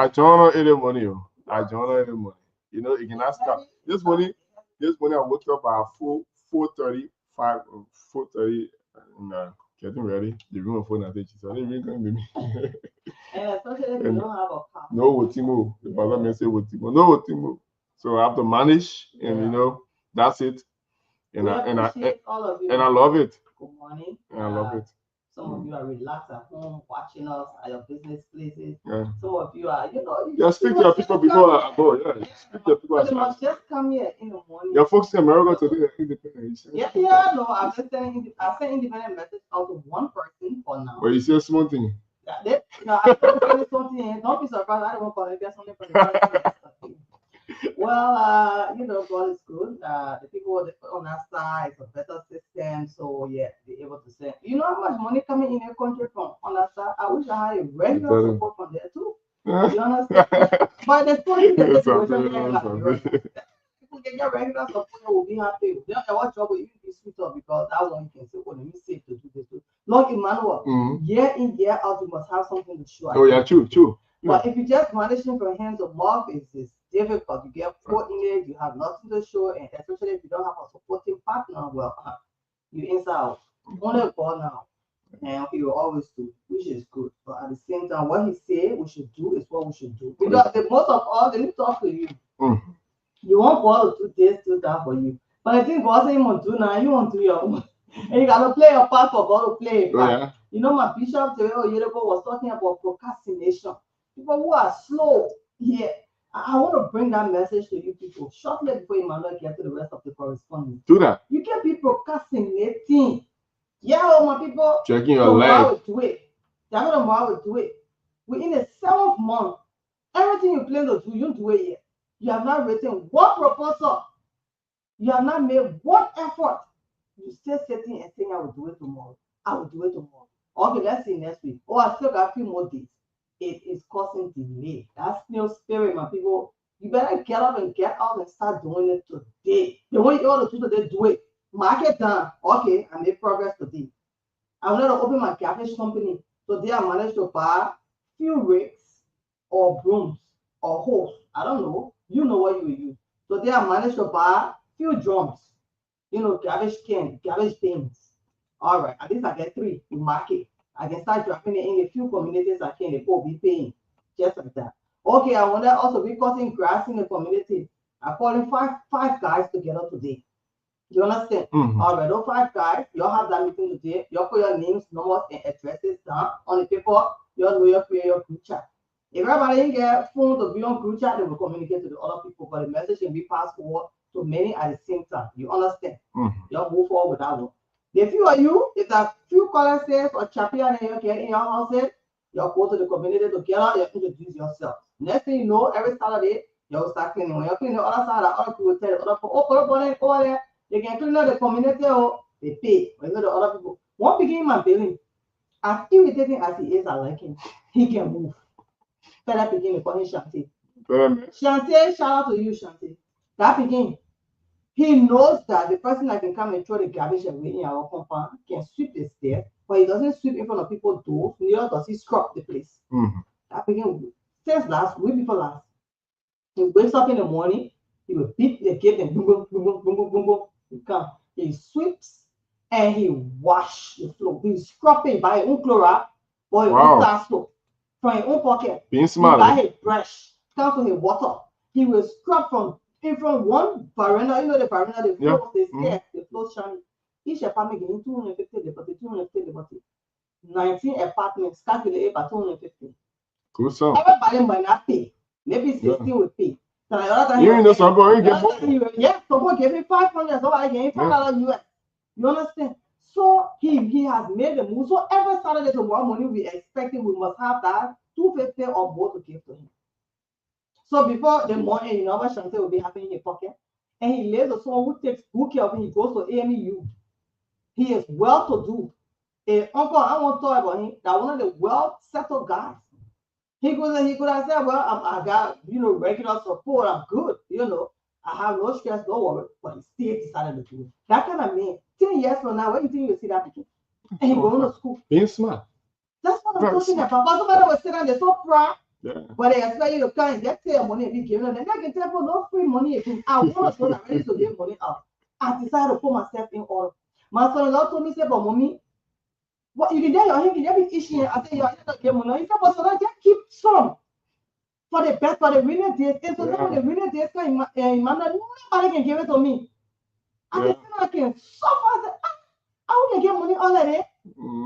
don't know any money. I don't know any money. You cannot stop. This morning I woke up at 4:30, 4:30, and getting ready. The room of phone at so they really going to be me. And especially if you don't have a car. No Wotimo. The brother say Wotimo. No Wotimo. So I have to manage, and that's it. And all of you. And I love it. Good morning. And I love it. Some of you are relaxed at home, watching us at your business places. Yeah. Some of you are, speak to your people before I go. Yeah. Speak to your people. You must just come here in the morning. Your folks in America today are independent. No, I'm just saying, I sent independent message out to one person for now. But you say small thing. I don't say something. Don't be surprised. I don't want to get something for the Well, God is good. The people on our side, it's a better system. So, yeah, they're able to send. You know how much money coming in your country from on that side? I wish I had a regular support from there, too. You understand? But the point is, people get your regular support, will be happy. They don't have trouble, even be sweet up, because that one you can say, let me save to do this. Like Emmanuel, year in, year out, you must have something to show. Oh, yeah, true. But if you just managing from hands of mouth, it's difficult. You get poor image, you have nothing to show, and especially if you don't have a supporting partner, well, you inside. Only God now, and he will always do, which is good. But at the same time, what he said we should do is what we should do. Because the most of all, they need to talk to you. You want God to do this, do that for you. But I think God said you want to do now, you want to do your own. And you gotta play your part for God to play. Yeah. My bishop was talking about procrastination. People who are slow here. I want to bring that message to you people shortly before Emmanuel gets to the rest of the correspondence. Do that. You can't be procrastinating. Yeah, my people. Checking your life. Do it. They're not tomorrow do it. We're in the 7th month. Everything you plan to do, you don't do it yet. You have not written one proposal. You have not made one effort. You still sitting and saying, I will do it tomorrow. Okay, let's see next week. Oh, I still got a few more days. It is causing delay. That's no spirit, my people. You better get up and get out and start doing it today. The way you ought to do today, do it. Mark it down. Okay, I made progress today. I wanted to open my catfish company. Today I managed to buy few rakes or brooms or hose. I don't know. You know what you will use. Today I managed to buy few drums. Garbage can, garbage bins. All right, at least I get 3 in market. I can start dropping it in a few communities I can be paying. Just like that. Okay, I want to also be cutting grass in the community. I'm calling five guys together today. You understand? All right, those 5 guys, you'll have that meeting today. You'll put your names, numbers, and addresses down on the paper. You'll know you'll create your group chat. If everybody get phone to be on group chat, they will communicate to the other people, but the message can be passed forward to many at the same time. You understand? Mm-hmm. You move forward with that one. The few of you, if that few color says or champion in your house, you go to the community together, you introduce yourself. Next thing you know, every Saturday, you'll start cleaning. When you clean the other side, the other people will tell the other people, oh, over there, they can clean out the community, or they pay. When you know the other people, one begin my billing. As irritating as he is, I like him. He can move. Better begin to call him Shanti. Shanti, shout out to you, Shanti. That begin. He knows that the person that can come and throw the garbage away in our compound can sweep the stairs, but he doesn't sweep in front of people's doors, neither does he scrub the place. Mm-hmm. That begin since week before last. He wakes up in the morning, he will beat the gate and boom, boom, boom, boom, boom, boom, boom, boom. He comes. He sweeps and he wash the floor. He's scrubbing by his own Clorox or his own tassel from his own pocket. Being smart. He buy his brush, comes to his water. He will scrub from one veranda, you know the veranda, the floor, the stairs, the floor shiny. Each apartment getting 250 deposit. 19 apartments calculated by 250. Cool song. Everybody might not pay. Maybe 16 will pay. So the other time you know somebody get more. Yeah, someone gave me 500, somebody gave me $5 US. You understand? So he has made the move. So every Saturday tomorrow morning we expecting we must have that 250 or more to give to him. So before the morning, you know what Shanti will be having in his pocket. And he lays a someone who takes good care of him. He goes to AMU. He is well to do. Uncle, I want to talk about him. That one of the well settled guys. He could have said, well, I got, regular support. I'm good. I have no stress, no worry. But he still decided to do it. That kind of man, 10 years from now, when you think you see that picture? And he going to school. Being smart. That's what I'm talking about. But somebody was sitting there so proud. Yeah. But they expect you to come and just take money and be given. Then they can tell people no free money again. I want to go and ready to give money out. I decided to put myself in order. My son-in-law told me, say, but mommy, what you did there, your hand, you issue. I said, you're not getting money. He said, but so just keep some for the best, for the winner days. And so for the winner days, nobody can give it to me. I said, I can suffer. I said, I want to get money already.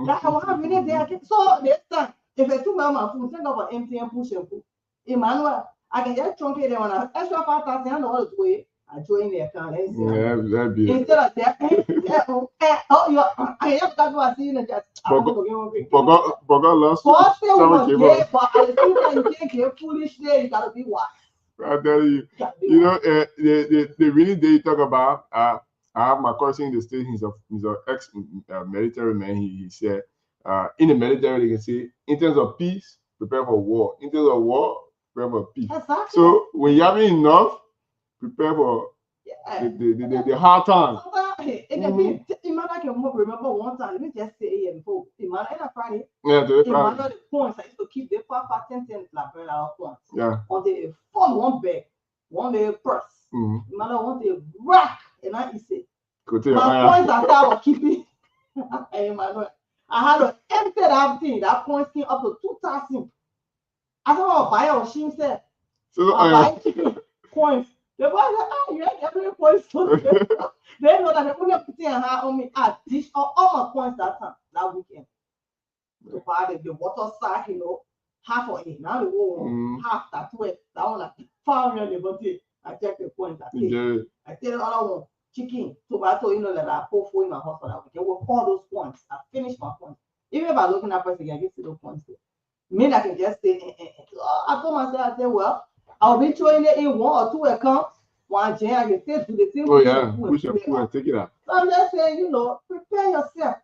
That I will have winner day. So this time, if I took my food, think of an empty and push and put. Emmanuel, I can just truncate them on an extra 5,000 and all the way. I join the account. That'd be instead of that, I have got to see you just. Forgot last week. But at the same time, you can't get foolish there. You gotta be wise. I tell you, the really day you talk about. I have my cousin in the state. He's an ex-military man. He said, in the military, they can say, in terms of peace, prepare for war. In terms of war, prepare for peace. Exactly. So when you have enough, prepare for the hard time. Imagine I can remember one time. Let me just say here before. Imagine a Friday. Yeah, Imagine the points I used to keep the 5 10 like points. Yeah. On the phone, one bag, one day purse. Imagine one day rack, and I say, my points that I was keeping. I had to empty that thing. That points came up to 2,000. I thought I'll buy a machine set. So I buy coins. The boy said, you ain't every points. They know that they only put in on me. I dish all my coins that time, that weekend. To buy the water sack, half of it. Now the whole half that way. That one like 500 liberty. I check the coins. I tell the other one, chicken, tomato, that I put for in my house for that weekend. With all those points, I finished my points. Even if I look in that person, I get to those points. Me, I can just say, I told myself, I said, well, I'll be throwing it in 1 or 2 accounts. One chain, I can say do the same. Oh yeah, push and pull and take it out. So I'm just saying, prepare yourself.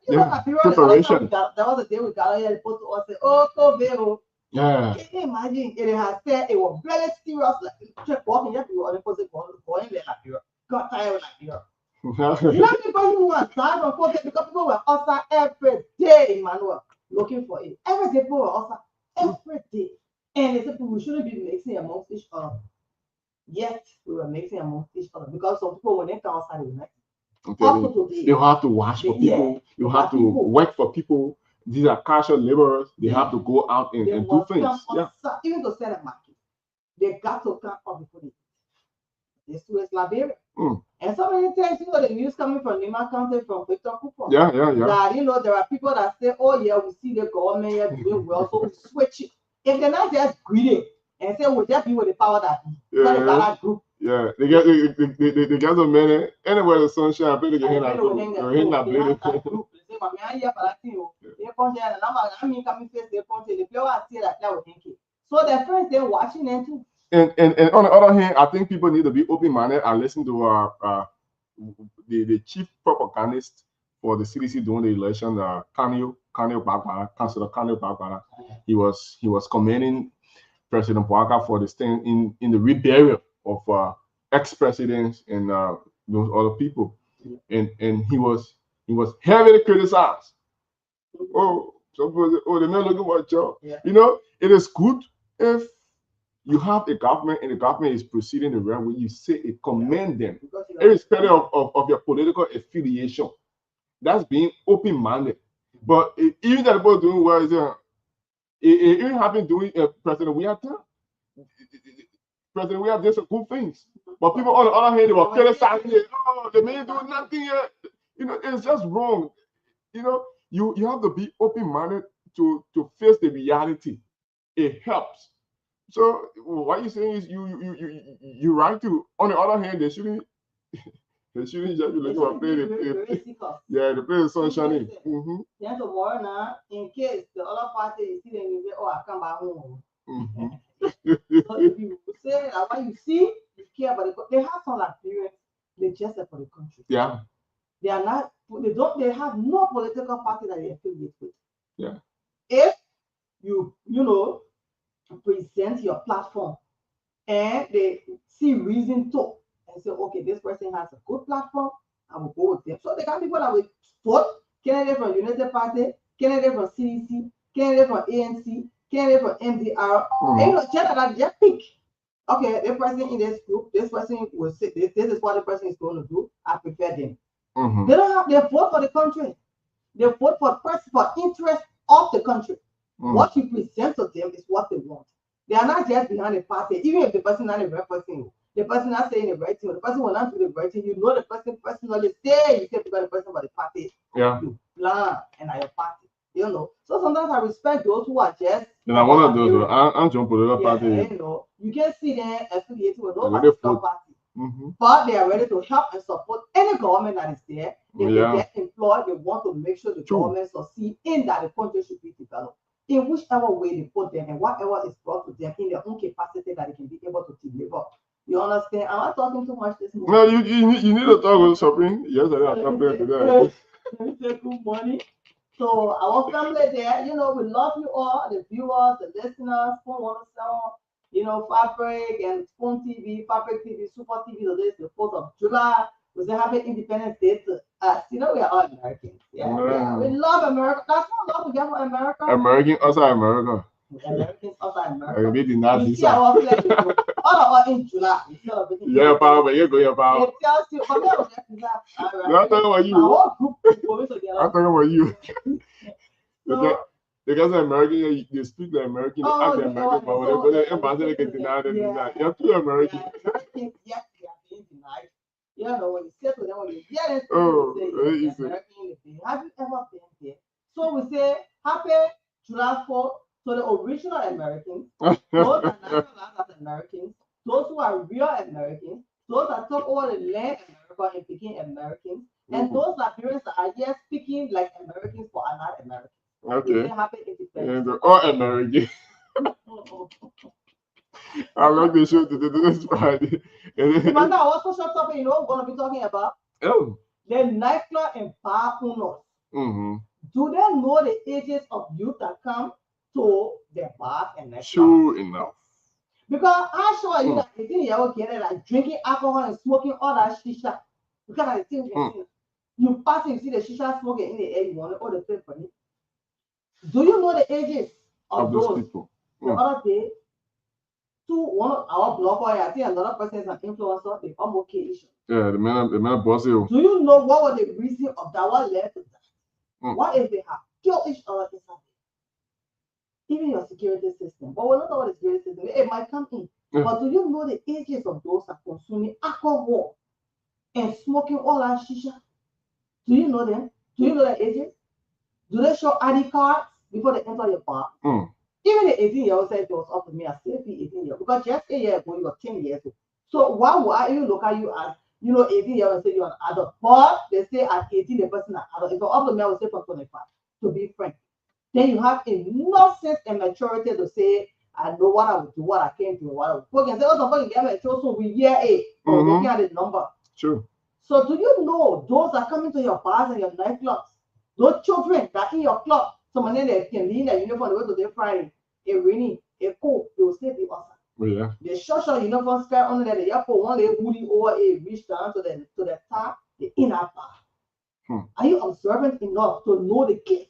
Preparation. There was a day we got here, supposed to say, oh, Tobero. Yeah. Can you imagine? It has said it was very serious. Like walking, you have to go on the opposite going there like you got tired like you. You know the person who was tired of because people were outside every day, Emmanuel, looking for it. Every day people were outside every day. And they said we shouldn't be mixing amongst each other. Yet we were mixing amongst each other because some people when they come outside you have to wash for people, you have to work for people. These are casual laborers, they have to go out and do things. Even to sell a market, they got to come up before they this was Liberia. And so many times, the news coming from Nimba County, from Victor Cooper. Yeah. That, there are people that say, oh, yeah, we see the government here doing well, so we switch it. If they're not just greedy and say, we'll just be with the power that be. That group. Yeah, they get some money. Anywhere the sunshine, I play the game. They so their friends they're watching them too. And on the other hand, I think people need to be open-minded and listen to the chief propagandist for the CDC during the election, Councilor Kanye Bagbara. He was commending President Bouaka for the stand in the rebellion of ex-presidents and those other people, and he was heavily criticized. Oh, some people say, oh, they're not looking for a job. Yeah. You know, it is good if you have a government and the government is proceeding the right way. You say it, commend them, irrespective of your political affiliation. That's being open-minded. But even that people doing well is it even happened during President we have done. President we have done some good things. But people on the other hand, they were criticizing it. Oh, they may do nothing yet. You know, it's just wrong. You know, you have to be open-minded to face the reality. It helps. So what you're saying is you right to. On the other hand, they shouldn't just be looking for play the play the sunshine. Yeah, tomorrow now, in case the other party is still in the I come back home. So if you say that what you see, you care about they have some like parents, they just for the country. Yeah. They are not they have no political party that they affiliate with. Yeah. If you know present your platform and they see reason to and say, okay, this person has a good platform, I will go with them. So they got people that will vote, candidate from United Party, candidate from CDC, candidate from ANC, candidate from MDR. And you know, generally just pick. Okay, this person in this group, this person will say this is what the person is going to do. I prefer them. They don't have they vote for the country. They vote for interest of the country. What you present to them is what they want. They are not just behind the party, even if the person not a right person. The person not saying the right thing, the person will not do the right thing. You know the person personally say you say to the person about the party. Yeah. You plan and are your party. You know. So sometimes I respect those who are just. And I want to do I'm jumping to the party. You know, you can see them affiliated with no particular party. But they are ready to help and support any government that is there. If they get employed, they want to make sure the government succeed in that the country should be developed. In whichever way they put them and whatever is brought to them in their own capacity that they can be able to deliver. You understand? I'm not talking too much this morning. No, you need to talk with something. Yes, I am talking today. Let me take good money. So our family there, you know, we love you all, the viewers, the listeners, Spoon 107, you know, Fabric and Spoon TV, Fabric TV, Super TV, today is the 4th of July. We say happy Independence Day to us. You know, we are all Americans. Yeah. We love America. That's not love we get for America. American outside America. Americans outside America. We did not see our flag, all of us in July. Yeah, power, you go, your power. It tells you, but that was just that. I'm talking about you. I'm talking about you. Because American, they speak the American, they act the American, but when they ambassador get denied, they deny. You're too American. Yes, they are being denied. You know, when you say to them, when you hear it, you say, have you ever been there? So we say, happy July 4th to the original Americans, those are nationalized Americans, those who are real Americans, those that took over the land America and became Americans, and those Liberians that are here speaking like Americans but are not Americans. Okay. Happy Independence. And all American. I like the show this Friday. Remember, I also short topic, you know, we're going to be talking about the nightclub and bar owners. Do they know the ages of youth that come to the bar and nightclub? True enough. Because I saw you that 18-year-old kid like drinking alcohol and smoking all that shisha. Because I think you pass and you see the shisha smoking in the air, you want all the thing for it. Do you know the ages of those people? The other day, one of our blogger, I think another person is an influencer, they come okay. Yeah, the man boss you. Do you know what was the reason of that? What led to that? What if they have killed each other inside? Even your security system. But we're not about the security system. It might come in. But do you know the ages of those that are consuming alcohol and smoking all that shisha? Do you know them? Do you know their ages? Do they show ID cards before they enter your bar? Even the 18-year-old said it was up to me. I still be 18 years. Because just a year ago, you were 10 years old. So why would I even look at you as 18 years and say you're an adult? But they say at 18 the person is an adult. If it's up to me, I would say from 25 to be frank. Then you have enough sense and maturity to say, I know what I would do, what I can't do, what I would. You can say, oh, somebody get me so we year 8 or looking at the number. True. So do you know those are coming to your bars and your nightclubs? Those children that in your club, somebody that can be in a uniform, they go to their Friday, a rainy, a cold, they will still be awesome. Yeah. The short uniform skirt under there, the airport one they booty over a reach down to the top, the inner bar. Are you observant enough to know the kids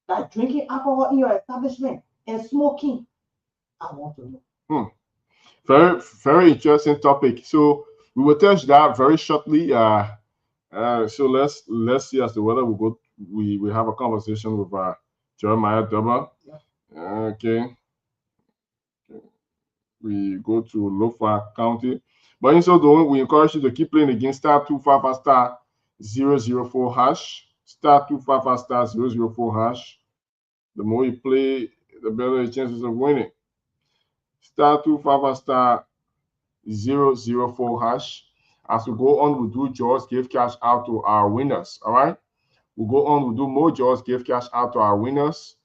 that are drinking alcohol in your establishment and smoking? I want to know. Very, very interesting topic. So we will touch that very shortly. So let's see as to whether we have a conversation with Jeremiah Dubba. Yeah. Okay. We go to Lofa County. But in so doing, we encourage you to keep playing against *255 star 004 hash. *255 star 004 hash. The more you play, the better the chances of winning. *255 star 004 hash. As we go on, we'll do Jaws give cash out to our winners. All right. We'll go on, we'll do more Jaws give cash out to our winners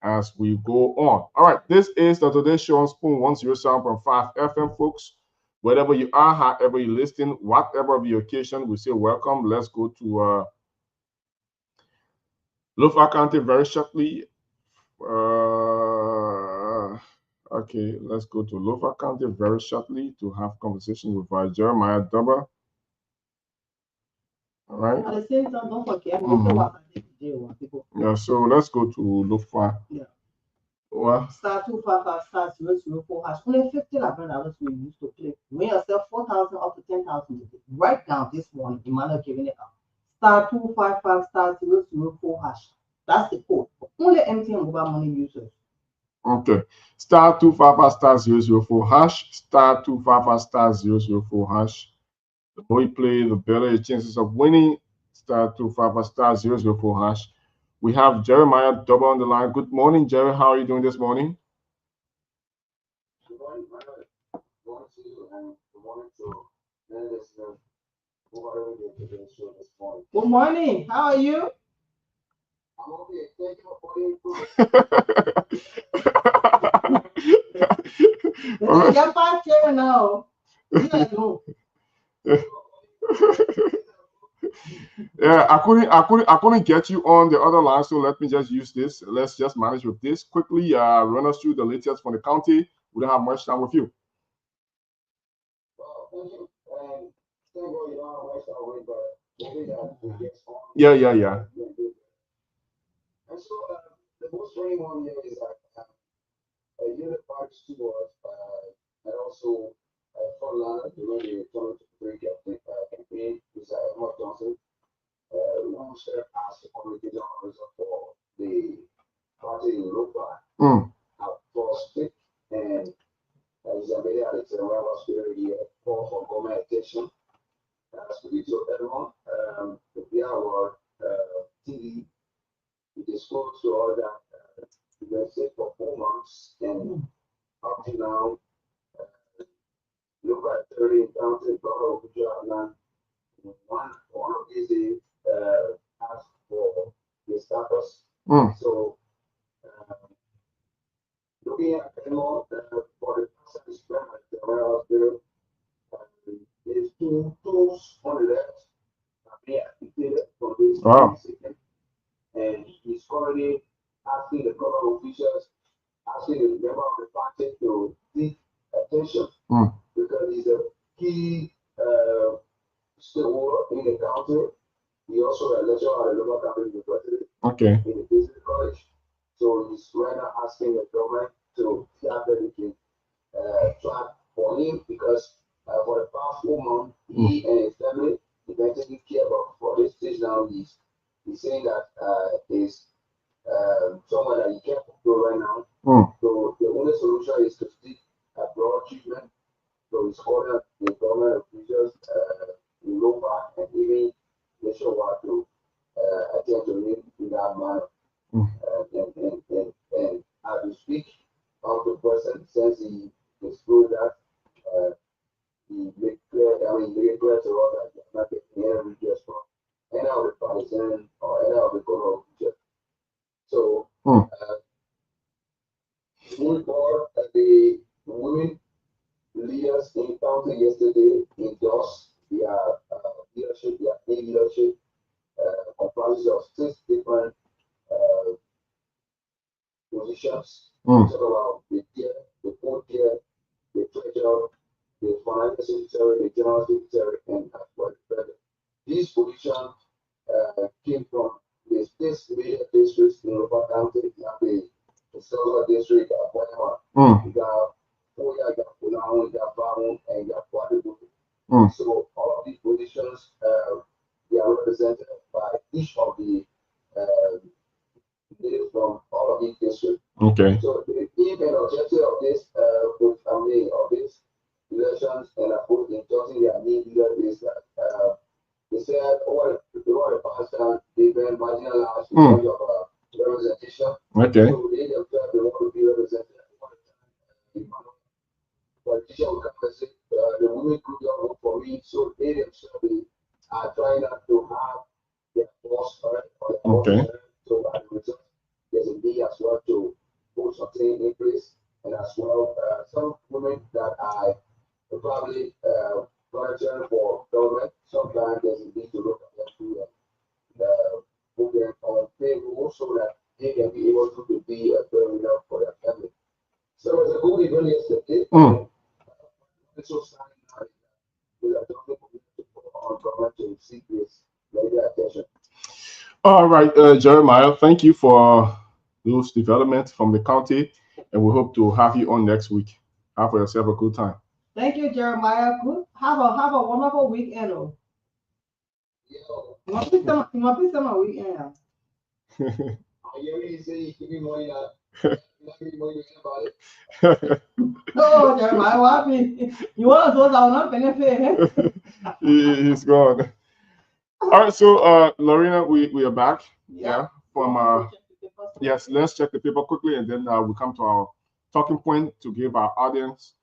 as we go on. All right, this is the Today Show on Spoon 107.5 FM, folks. Wherever you are, however you're listening, whatever the occasion, we say welcome. Let's go to Lofa County very shortly. Okay, let's go to Lofa County very shortly to have conversation with Jeremiah Dubba. All right. At the same time, don't forget, yeah, so let's go to Lofa. Yeah. What? *255 star 004 hash. Only $15 we used to play. Win yourself 4,000 up to 10,000. Right now, this morning, Emmanuel giving it up. *255 star 004 hash. That's the code. Only MTN mobile money users. Okay. *255 star 004 hash. *255 star 004 hash. The more you play, the better your chances of winning. *255 star 004 hash. We have Jeremiah Dubba on the line. Good morning, Jerry. How are you doing this morning? Good morning, Good morning to you and good morning to many listeners who are already in today's show this morning. Good morning. How are you? I'm okay. Thank you for the You're 5K now. Yeah, I couldn't get you on the other line, so let me just use this. Let's just manage with this quickly. Run us through the latest from the county. We don't have much time with you. Well, thank you. And thank you, you don't have much time with, but maybe that will get on. Yeah. And so the most funny one here is that a unit parts to us, and also frontline during the Toronto Break campaign, is Mark Johnson. Launched as the communication officer for the party in Lofa, posted and Isabella Alexandra was very call for government attention. As we told everyone, the PR Award TV, we disclosed to all that we were sick for 4 months and up to now, look at 30 county, brother, one of these days asked for the status. So, looking at more for the person experiment, the hospital, there's two tools on the left being activated from this second, and he's currently asking the government officials, asking the member of the party to take attention because he's a key stakeholder in the country. He also a lecturer at the Lofa County University in the business college. So he's right now asking the government to dedicate track for him because for the past 4 months, he and his family have been taking care of. For this stage now, he's saying that is someone that he can't go right now. So the only solution is to seek a broad treatment. So he's calling the government officials in Lofa and even they show what to attend to him in that manner. And as we speak of the person, since he disclosed that he made swear to God that you're not getting any religious from any of the partisan or any of the government religion. So, moving forward, the women leaders in county yesterday endorsed their leadership, their new leadership, comprises of 6 different positions. Talk about the chair, the co-chair, the treasurer, the financial secretary, the general secretary, and as well the president. These positions came from the state major districts in Lofa County, the Silver District, you got Foya, you got Pulau, you got Bamu, and you got Quadributi. So all of these positions, they are represented by each of the leaders from all of these districts. Okay. So the aim and objective of this of these elections and of endorsing their new leader is that they said over the past time they've been marginalized in terms of representation. Okay. So they themselves they want to be represented over the time. Politicians will come and say the women could not vote for me, so they themselves they are trying not to have their boss or their boss. So as a result, there's a need as well to put something in place, and as well some women that are probably volunteering for government. Sometimes there's a need to look at them to put them on payroll so that they can be able to be a breadwinner for their family. So it was a good event yesterday. So we are talking on government to seek this media attention. All right, Jeremiah, thank you for those developments from the county, and we hope to have you on next week. Have yourself a good time. Thank you, Jeremiah. Good. Have a wonderful weekend. My weekend. You say you give me money No, Jeremiah, what me? You want to go down not benefit? He's gone. All right, so Lorena, we are back. Yeah. From yes, let's check the paper quickly, and then we come to our talking point to give our audience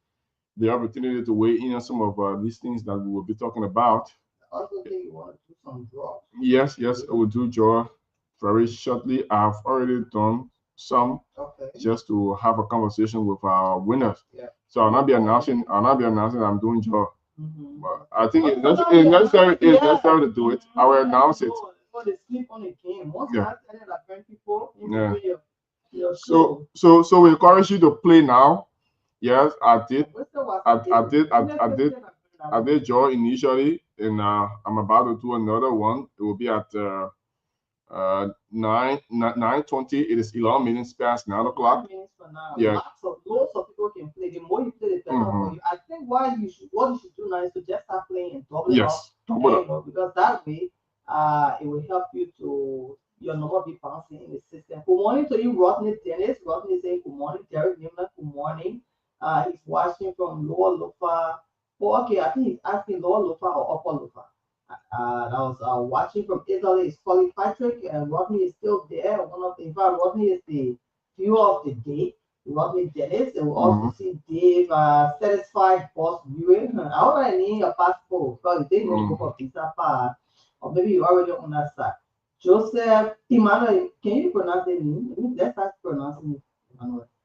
the opportunity to weigh in on some of these things that we will be talking about. I also think you want to do some draw. Yes, I will do draw very shortly. I've already done some just to have a conversation with our winners. Yeah. So I'll not be announcing I'm doing draw. But I think it's necessary to do it. I will announce it. They sleep on the game. Once you have people, So we encourage you to play now. Yes, I did draw initially, and I'm about to do another one. It will be at 9:20. It is 11 minutes past 9 o'clock. Yeah. Lots of people can play. The more you play, the better for you. I think what you should do now is to just start playing and double up. Because that way, it will help you to your number be bouncing in the system. Good morning to you, Rodney Dennis. Rodney saying good morning, Derek Nimba, good morning. He's watching from Lower Lofa. Oh, okay, I think he's asking Lower Lofa or Upper Lofa. I was watching from Italy. It's Colin Patrick, and Rodney is still there. Rodney is the viewer of the day. Rodney Dennis, and we also see Dave satisfied boss viewing. I already need a passport because they don't go for visa part, or maybe you already on that side. Joseph Timano, can you pronounce the name? Let's start pronouncing it.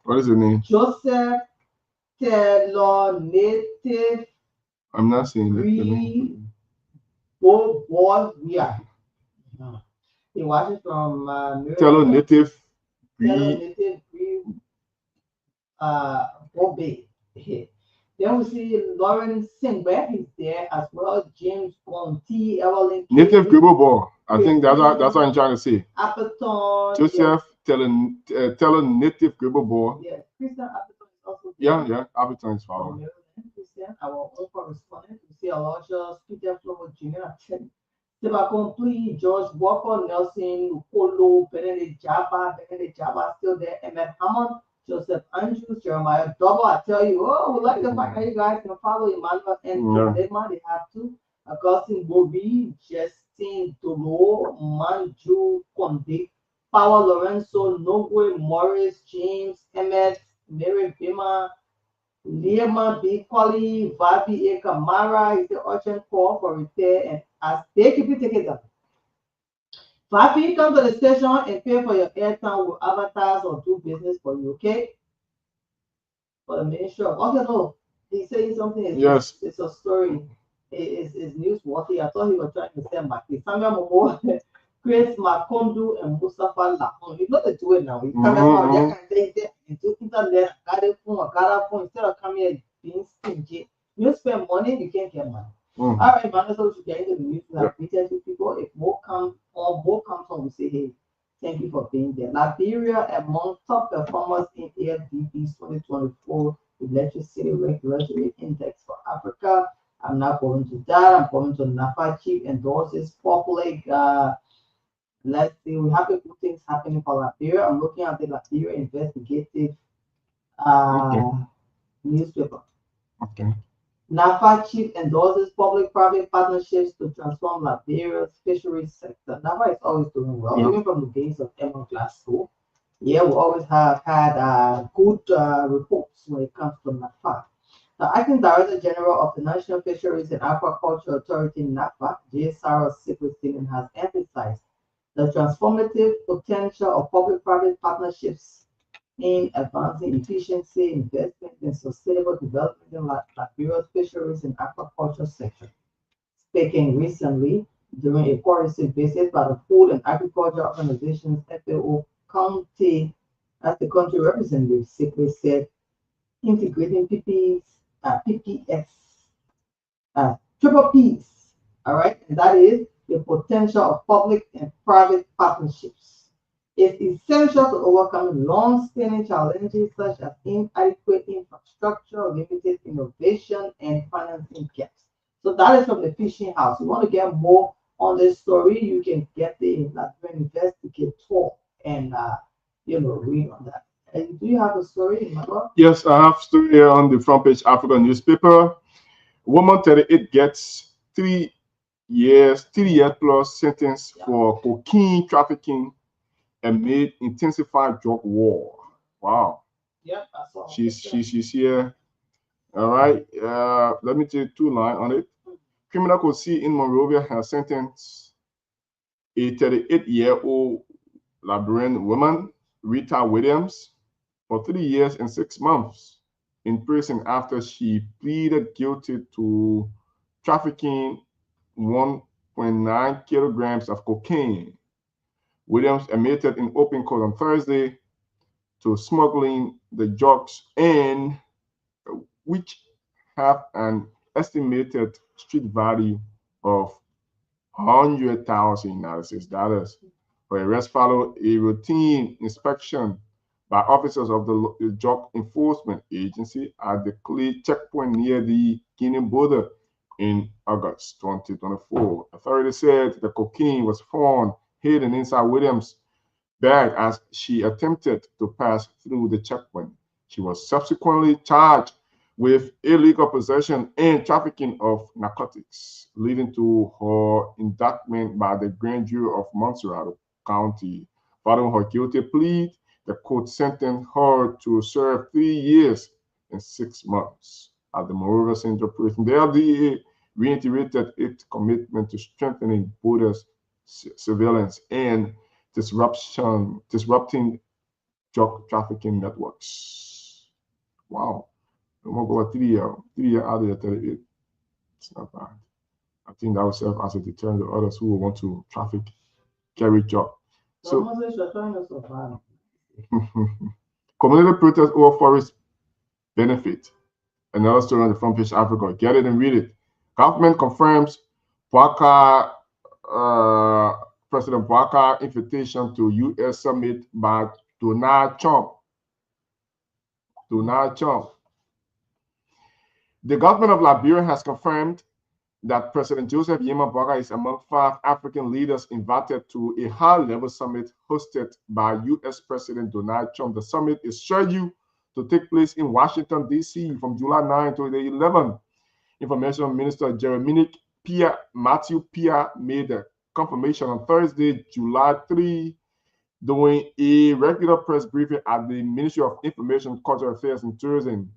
What is the name? Joseph Taylor Native. I'm not seeing it. He watches from Taylor Native. Bobe. Then we see Lauren Singbeck is there as well. James Conti, Evelyn. Native Gribble Ball. I think that's what I'm trying to say. Appleton. Joseph Taylor Native Gribble Ball. Yeah, Christian Appleton is also there. Yeah, Appleton is following. Christian, our own correspondent. We see Elijah Peter Flower Jr. Complete, George Walker, Nelson, Polo, Benedict Jabba still there, Emmett Hammond, Joseph Andrews, Jeremiah Double. I tell you, we like the fact that you guys can follow Emmanuel and Ledman. They have to. Augustine Bobby, Justin Dolo, Manju Konde, Power Lorenzo, Nogue, Morris, James, Emmett, Mary Bima, Lima B. Colley, Vabi A. Kamara is the urgent call for repair and as they keep it together. Vabi, come to the station and pay for your airtime with avatars or do business for you, okay? For the ministry of okay, no, he's saying something. Yes. It's a story. It's newsworthy. I thought he was trying to say Maki. Samuel Momo creates Makondu and Mustafa Lahon. You know they do it now. You come out, you can take it into internet, carry phone, instead of coming here being stingy. You spend money, you can't get money. All right, man, so to get into the news, we have greeted to people. If more comes on, we say, hey, thank you for being there. Liberia among top performers in AFDB's 2024 Electricity Regulatory Index for Africa. I'm not going to that. I'm going to NAFA chief endorses public. Let's see, we have a few things happening for Liberia. I'm looking at the Liberia investigative newspaper. Okay. NAFA chief endorses public-private partnerships to transform Liberia's fisheries sector. NAFA is always doing well, even from the days of Emma Glasgow. Yeah, we always have had good reports when it comes to NAFA. The acting director general of the National Fisheries and Aquaculture Authority, NAFA, J. Sarah Secretary, has emphasized the transformative potential of public-private partnerships in advancing efficiency, investment, and sustainable development in Liberia's fisheries and aquaculture sector. Speaking recently during a courtesy visit by the Food and Agriculture Organization's FAO County, as the country representative simply said, integrating PPS, triple Ps, all right, and that is the potential of public and private partnerships. It's essential to overcome long-standing challenges such as inadequate infrastructure, limited innovation, and financing gaps. So that is from the Fishing House. You want to get more on this story, you can get the Liberian Investigator and read on that. And do you have a story, Nimba? Yes, I have story here on the front page African newspaper. Woman 38 gets 3 years plus sentence for cocaine trafficking amid intensified drug war. Wow. Yep, I saw. She's here. All right. Let me take 2 lines on it. Criminal Code C in Monrovia has sentenced a 38-year-old Liberian woman, Rita Williams, for 3 years and 6 months in prison after she pleaded guilty to trafficking 1.9 kilograms of cocaine. Williams admitted in open court on Thursday to smuggling the drugs in, which have an estimated street value of $100,000. Her arrest followed a routine inspection by officers of the Drug Enforcement Agency at the Clay checkpoint near the Guinea border in August 2024. Authorities said the cocaine was found hidden inside Williams' bag as she attempted to pass through the checkpoint. She was subsequently charged with illegal possession and trafficking of narcotics, leading to her indictment by the grand jury of Montserrat County. Following her guilty plea, the court sentenced her to serve 3 years and 6 months at the Monrovia Central Prison. The LDA reiterated its commitment to strengthening border surveillance and disrupting drug trafficking networks. Wow. I'm going to go 3 year out of the 38. It's not bad. I think that will serve as a deterrent to others who will want to carry drug. So, community protest over forest benefit. Another story on the front page Africa. Get it and read it. Government confirms President Bouakar's invitation to U.S. summit by Donald Trump. The government of Liberia has confirmed that President Joseph Yema Boakai is among 5 African leaders invited to a high-level summit hosted by U.S. President Donald Trump. The summit is scheduled to take place in Washington, D.C. from July 9 to the 11th. Information Minister Matthew Pierre made the confirmation on Thursday, July 3, during a regular press briefing at the Ministry of Information and Cultural Affairs in Tourism.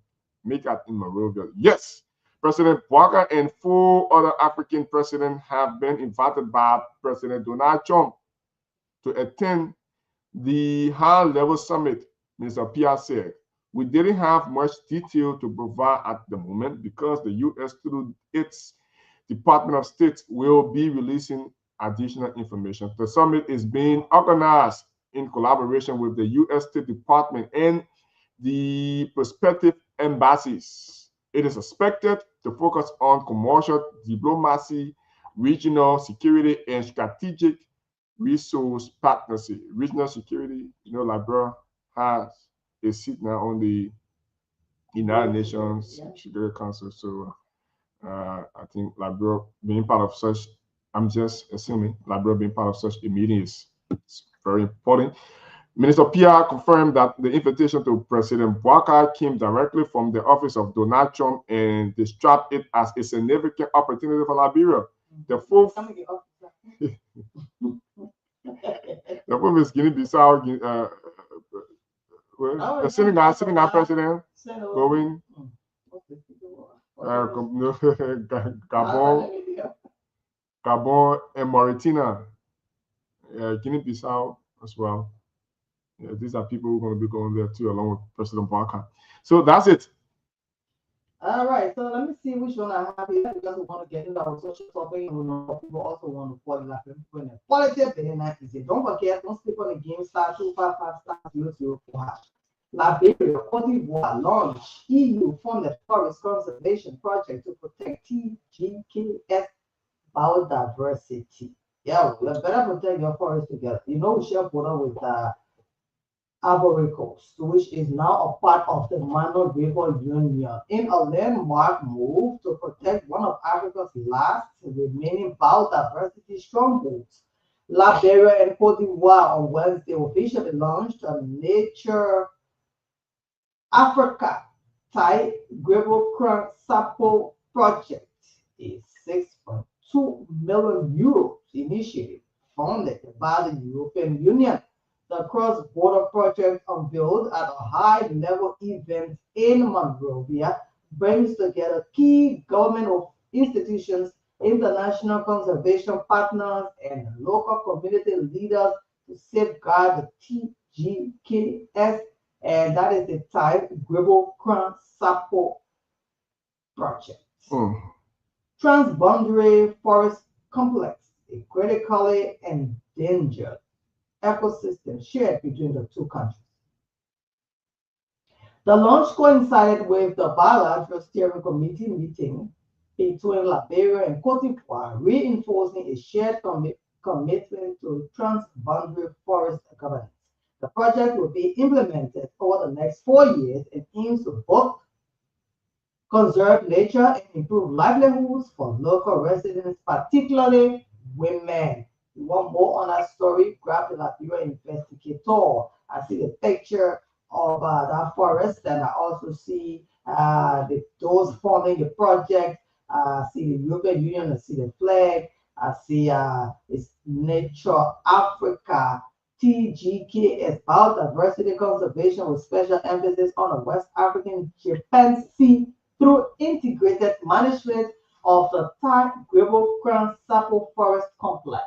make it in Monrovia. Yes, President Walker and 4 other African presidents have been invited by President Donald Trump to attend the high-level summit, Mr. Pierre said. We didn't have much detail to provide at the moment because the U.S. through its Department of State will be releasing additional information. The summit is being organized in collaboration with the U.S. State Department and the prospective embassies. It is expected to focus on commercial diplomacy, regional security, and strategic resource partnership. Regional security, Liberia has a seat now on the United Nations Security Council. So I think Liberia being part of such, I'm just assuming Liberia being part of such a meeting is very important. Minister Pierre confirmed that the invitation to President Walker came directly from the office of Donald Trump and described it as a significant opportunity for Liberia. The fourth is Guinea-Bissau, the Senegal president going, Gabon and Mauritania, Guinea-Bissau as well. Yeah, these are people who are going to be going there too, along with President Walker. So that's it. All right, so let me see which one I have here because we want to get into our social topic and we know people also want to follow that. Quality of the night is it. Don't forget, don't sleep on the game star 255*004#. Liberia, Cote d'Ivoire launched EU funded forest conservation project to protect TGKS biodiversity. Yeah, we better protect your forest together. We share border with Ivory Coast, which is now a part of the Mano River Union, in a landmark move to protect one of Africa's last remaining biodiversity strongholds. Liberia and Cote d'Ivoire on Wednesday officially launched a Nature Africa Thai Gravel Crown Sapo project, a 6.2 million euros initiative funded by the European Union. The cross-border project unveiled at a high-level event in Monrovia brings together key government institutions, international conservation partners, and local community leaders to safeguard the TGKS, and that is the Thai Gravel Crown Sapo project. Transboundary Forest Complex, a critically endangered ecosystem shared between the two countries. The launch coincided with the bilateral steering committee meeting between Liberia and Cote d'Ivoire, reinforcing a shared commitment to transboundary forest governance. The project will be implemented over the next 4 years and aims to both conserve nature and improve livelihoods for local residents, particularly women. You want more on that story? Grab the Liberia Investigator. I see the picture of that forest, and I also see those funding the project. I see the European Union. I see the flag. I see it's Nature Africa TGKS biodiversity conservation with special emphasis on the West African Japan Sea through integrated management of the Thai Gravel Crown Sapo Forest Complex.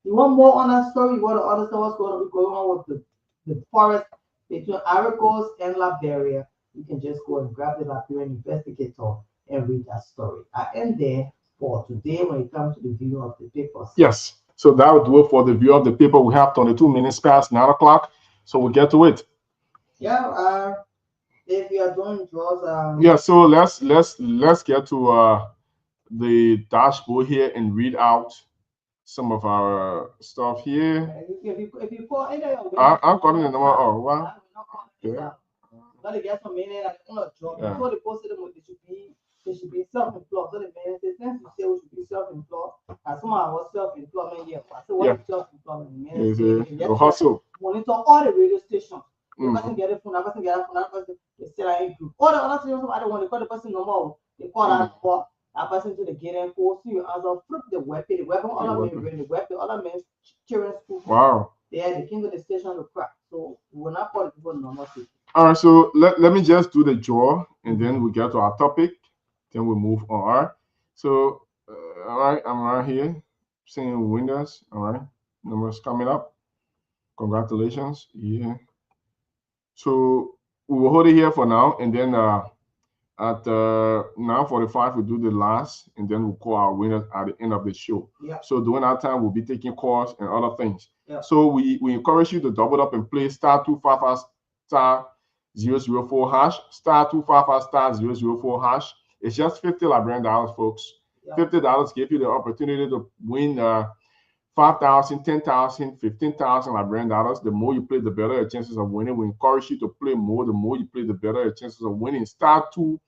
You want more on that story? You want to understand what's going to be going on with the forest between Ivory Coast and Liberia? You can just go and grab the Liberian Investigator and read that story. I end there for today when it comes to the view of the papers. Yes. So that would do it for the view of the paper. We have 22 minutes past 9 o'clock. So we'll get to it. Yeah. If you are doing draws, yeah. So let's get to the dashboard here and read out some of our stuff here. If you call any of I'm calling the number. Oh, wow. Yeah. Gotta get some meaning. I want to draw. Before they posted them, they should be self-employed. So the man says, since you say we should be self-employed, as someone was self-employment here. I said, what is self-employment? Hustle. Monitor all the radio stations. The person get a phone, that person get a phone, that person they still are in group. All the other stations, I don't want to call the person number. They call that person to the gate and call you as a flip the weapon, other men bring the weapon, other men children school. Wow. Yeah, they came to the station to crack. So we will not call the people number 50. All right, so let me just do the draw, and then we get to our topic. Then we move on. All right. So, all right, I'm right here seeing winners. All right, numbers coming up. Congratulations. Yeah. So we will hold it here for now, and then at 9:45 we do the last, and then we'll call our winners at the end of the show. Yeah. So during that time, we'll be taking calls and other things. Yeah. So we encourage you to double up and play *255 *004 hash, *255 *004 hash. It's just $50 Liberian dollars, folks. Yeah. $50 give you the opportunity to win 5,000, 10,000, 15,000 Liberian dollars. The more you play, the better your chances of winning. We encourage you to play more. The more you play, the better your chances of winning. *255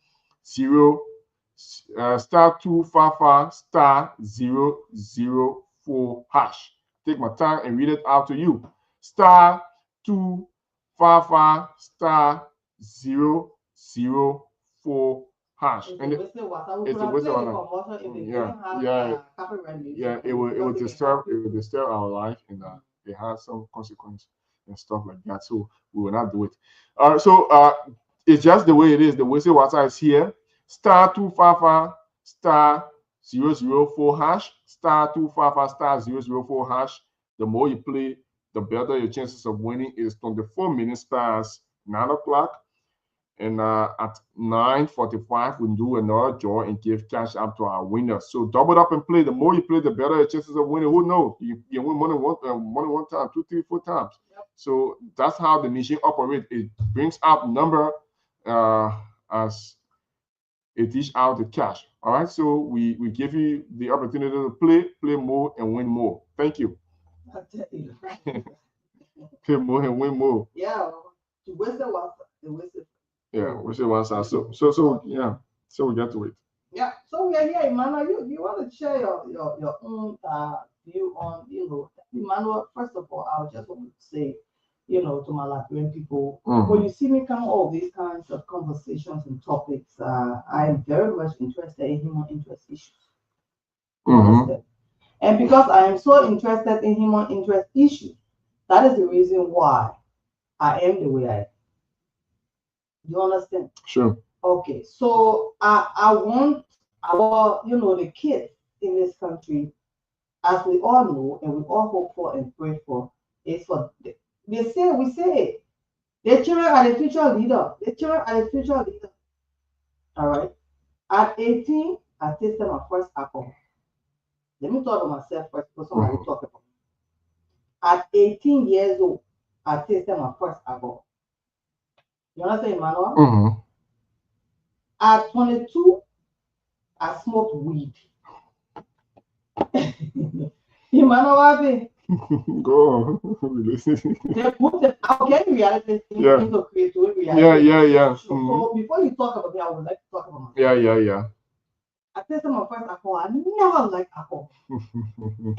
*004 hash. Take my time and read it out to you. *255 *004 hash. And it's a whistle. Yeah. It will disturb our life, and it has some consequence and stuff like that. So we will not do it. So it's just the way it is. The whistle water is here. *255 *004 hash. *255 *004 hash. The more you play, the better your chances of winning. Is 24 minutes past 9 o'clock. And at 9:45, we do another draw and give cash out to our winners. So double up and play. The more you play, the better your chances of winning. Who knows? You win money one time, 2, 3, 4 times. Yep. So that's how the machine operates. It brings out number as it dish out the cash. All right. So we give you the opportunity to play more, and win more. Thank you. Play more and win more. Yeah. The whistle. Yeah, we say one side. So yeah. So we get to it. Yeah. So we are here, Emmanuel. You want to share your own view on, Emmanuel, first of all, I just want to say, to my Liberian people, when you see me come all these kinds of conversations and topics, I am very much interested in human interest issues. And because I am so interested in human interest issues, that is the reason why I am the way I am. You understand? Sure. Okay, so I want our, the kids in this country, as we all know and we all hope for and pray for, is for we say the children are the future leader. The children are the future leader. All right. At 18, I tasted my first alcohol. Let me talk about myself first because somebody talk about me. At 18 years old, I tasted my first alcohol. You understand, Emmanuel? At 22, I smoked weed. Emmanuel, go on. they put the reality into creative reality. Yeah. So before you talk about me, I would like to talk about myself. Yeah. I tasted my first alcohol. I never liked alcohol.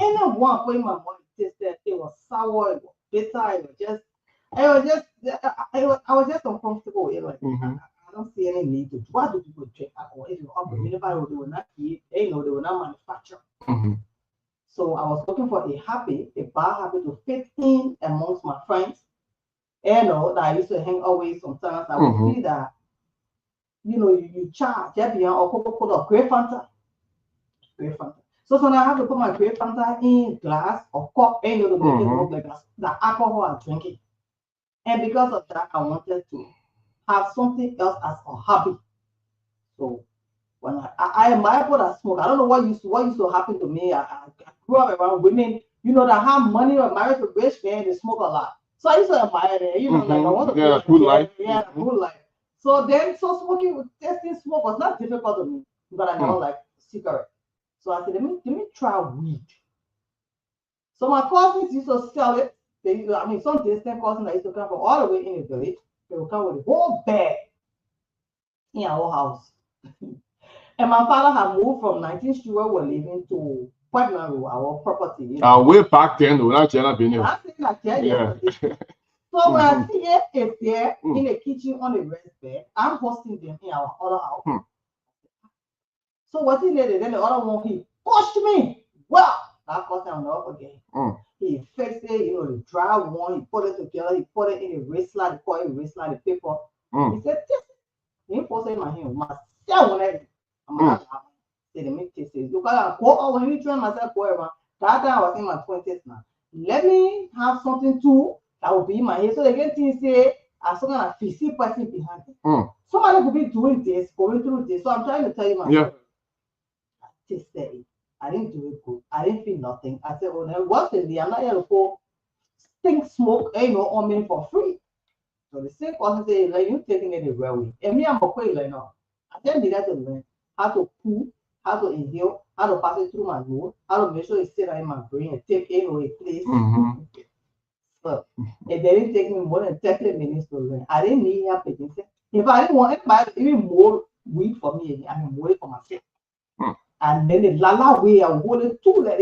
Anyone when my mom tasted, it was sour, it was bitter, I was just uncomfortable. I don't see any need to. Why do people drink alcohol? If you're up, they will not eat. They will not manufacture. So I was looking for a bad habit to fit in amongst my friends. That I used to hang away sometimes. I would see that, you charge or Coca-Cola, grape Fanta. So now I have to put my grape Fanta in glass or cup, to make it look like the alcohol I'm drinking. And because of that, I wanted to have something else as a hobby. So when I admire people that smoke, I don't know what used to happen to me. I grew up around women, that have money or married to rich men, they smoke a lot. So I used to admire them, like I want to good life. Yeah, good life. So smoking, testing smoke was not difficult to me, but I don't like cigarette. So I said, let me try weed. So my cousins used to sell it. Some distant cousins that used to come from all the way in the village, they would come with a whole bag in our house. And my father had moved from 19th Street where we're living to Pueblo, our property. Way back then, we're not being here. Yeah. So when I see it there in the kitchen on the rest bed, I'm hosting them in our other house. So what he did, then the other one, he pushed me. Well, I caught him off again. He fixed it, you know, the dry one, he put it together, he put it in a wristlet, he call it wristlet, the paper. He said, taste it. He put it in my hand. Myself, when I'm not say, let me taste it. You got to go when you train myself forever. That time I was in my 20s now. Let me have something too that will be in my head. So they get things say, as some kind of physical person behind it. Somebody could be doing this, going through this. So I'm trying to tell you myself. I tasted it. I didn't do it good. I didn't feel nothing. I said, well, then what's the day? I'm not here to go stink smoke, you know, on me for free. So the same person say, like, you taking it the real way. And me, I'm okay, like, no. I then did that to learn how to pull, how to inhale, how to pass it through my nose, how to make sure it stays in my brain and take it away, place. So it didn't take me more than 30 minutes to learn. I didn't need help against it. If I didn't want anybody even more weed for me, I mean, more for myself. And then the lala way, I would it too, like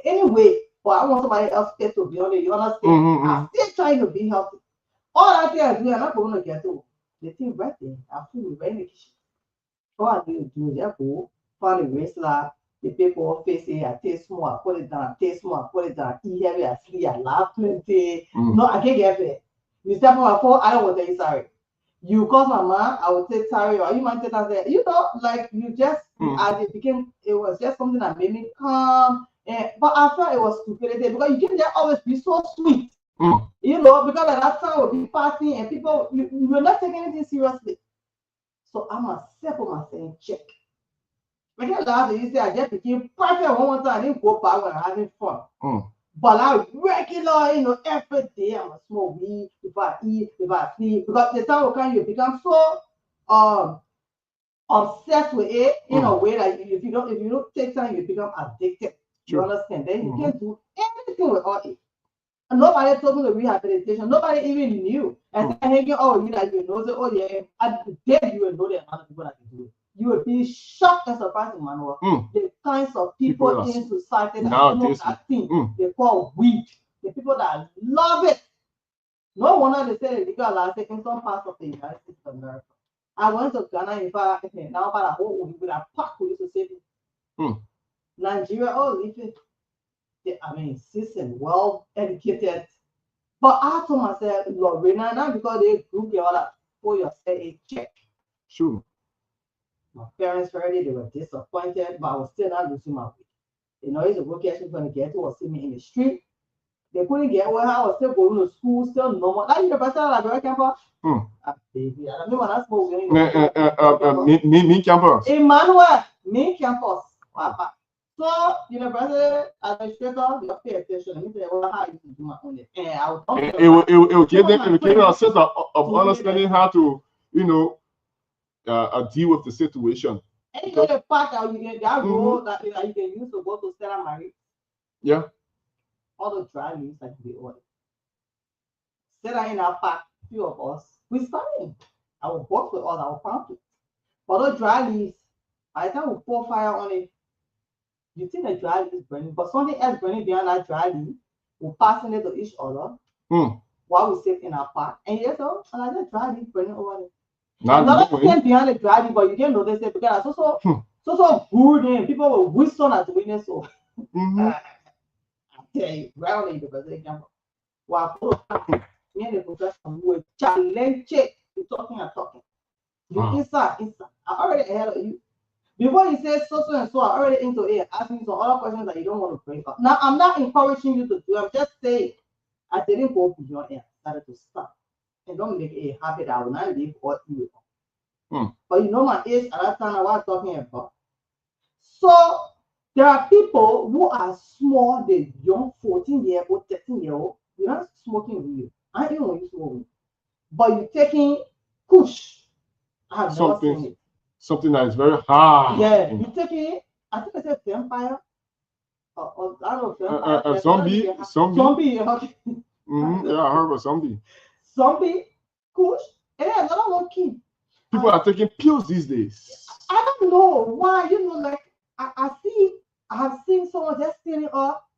anyway, but I want somebody else to be on it. You understand? I'm still trying to be healthy. All I think I do, I'm not going to get to the thing right there. I feel right in the kitchen. All I do is go find the wrestler, the paper, face it, I taste more, I put it down, taste more, I put it down, eat heavy, I sleep, I laugh plenty. No, I can't get it. You step on my phone, I don't want to tell you sorry. You call my mom, I will say sorry, or you might say that, you know, like you just, as it became, it was just something that made me calm. But I felt it was stupidity because you can't just always be so sweet. You know, because at that time we'll be passing and people, you will not take anything seriously. So I must set for myself in check. When I laugh, you say I just became perfect one time, I didn't go back when I'm having fun. But I regular, you know, every day I'm a smoke weed, if I eat, if I sleep, because the time will come you become so obsessed with it in a way that if you don't take time, you become addicted. You understand? Then you can't do anything without it. And nobody told me the rehabilitation. Nobody even knew. And then hanging out with you that you know, say, oh yeah, at the day you will know the amount of people that can do it. You will be shocked and surprised, Emmanuel. The kinds of people in society that smoke that thing they call weed. The people that love it. No wonder they say they legalize it in some parts of the United States of America. I went to Ghana in fact, now about a whole week with a pack who used to say it. Nigeria, oh, if I mean, system, well educated. But I told myself, Lorena, now because they group you all up for yourself a check. Sure. My parents heard it, they were disappointed, but I was still not losing my way. You know, it's a vocation going to get to or see me in the street. They couldn't get where I was still going to school, still normal. That university library campus. Baby, I remember when I spoke me campus. Emmanuel, me campus. So, university administrator, you pay attention. Let me tell you how I used to do my own. It will give them a sense of understanding how to, you know, deal with the situation. And you know the part that you get that role that you can use to go to Stella Marie. Yeah. All the dry leaves that you order. Stella in our park, few of us, we started. I will work with us, I will pump it. But those dry leaves, by the time we pour fire on it, you think the dry leaf is burning, but something else burning behind that dry leaf, we're passing it to each other while we sit in our park. And yes, and I just dry leaf burning over there. Another thing behind the dry leaf, but you didn't notice it because it's so good and people were whistling at doing it. So I tell you, rarely because they can. While me and the professor were challenging to talking and talking. You inside. I already ahead of you. Before you say so and so, I already into it, asking some other questions that you don't want to bring up. Now, I'm not encouraging you to do. I'm just saying, I didn't go beyond it. I started to stop. And don't make it a habit. I will not live or eat. But you know my age at that time I was talking about. So there are people who are small, they're young, 14-year-old, 13-year-old. You're not smoking weed. I don't even want you smoking. But you're taking kush. I have never seen it. Something that is very hard. Yeah, you taking, I think I said vampire. Or I don't know, vampire. Zombie. Zombie. Yeah, I heard of zombie. Zombie, kush, and then another one key. People are taking pills these days. I don't know why. You know, like I have seen someone just standing up.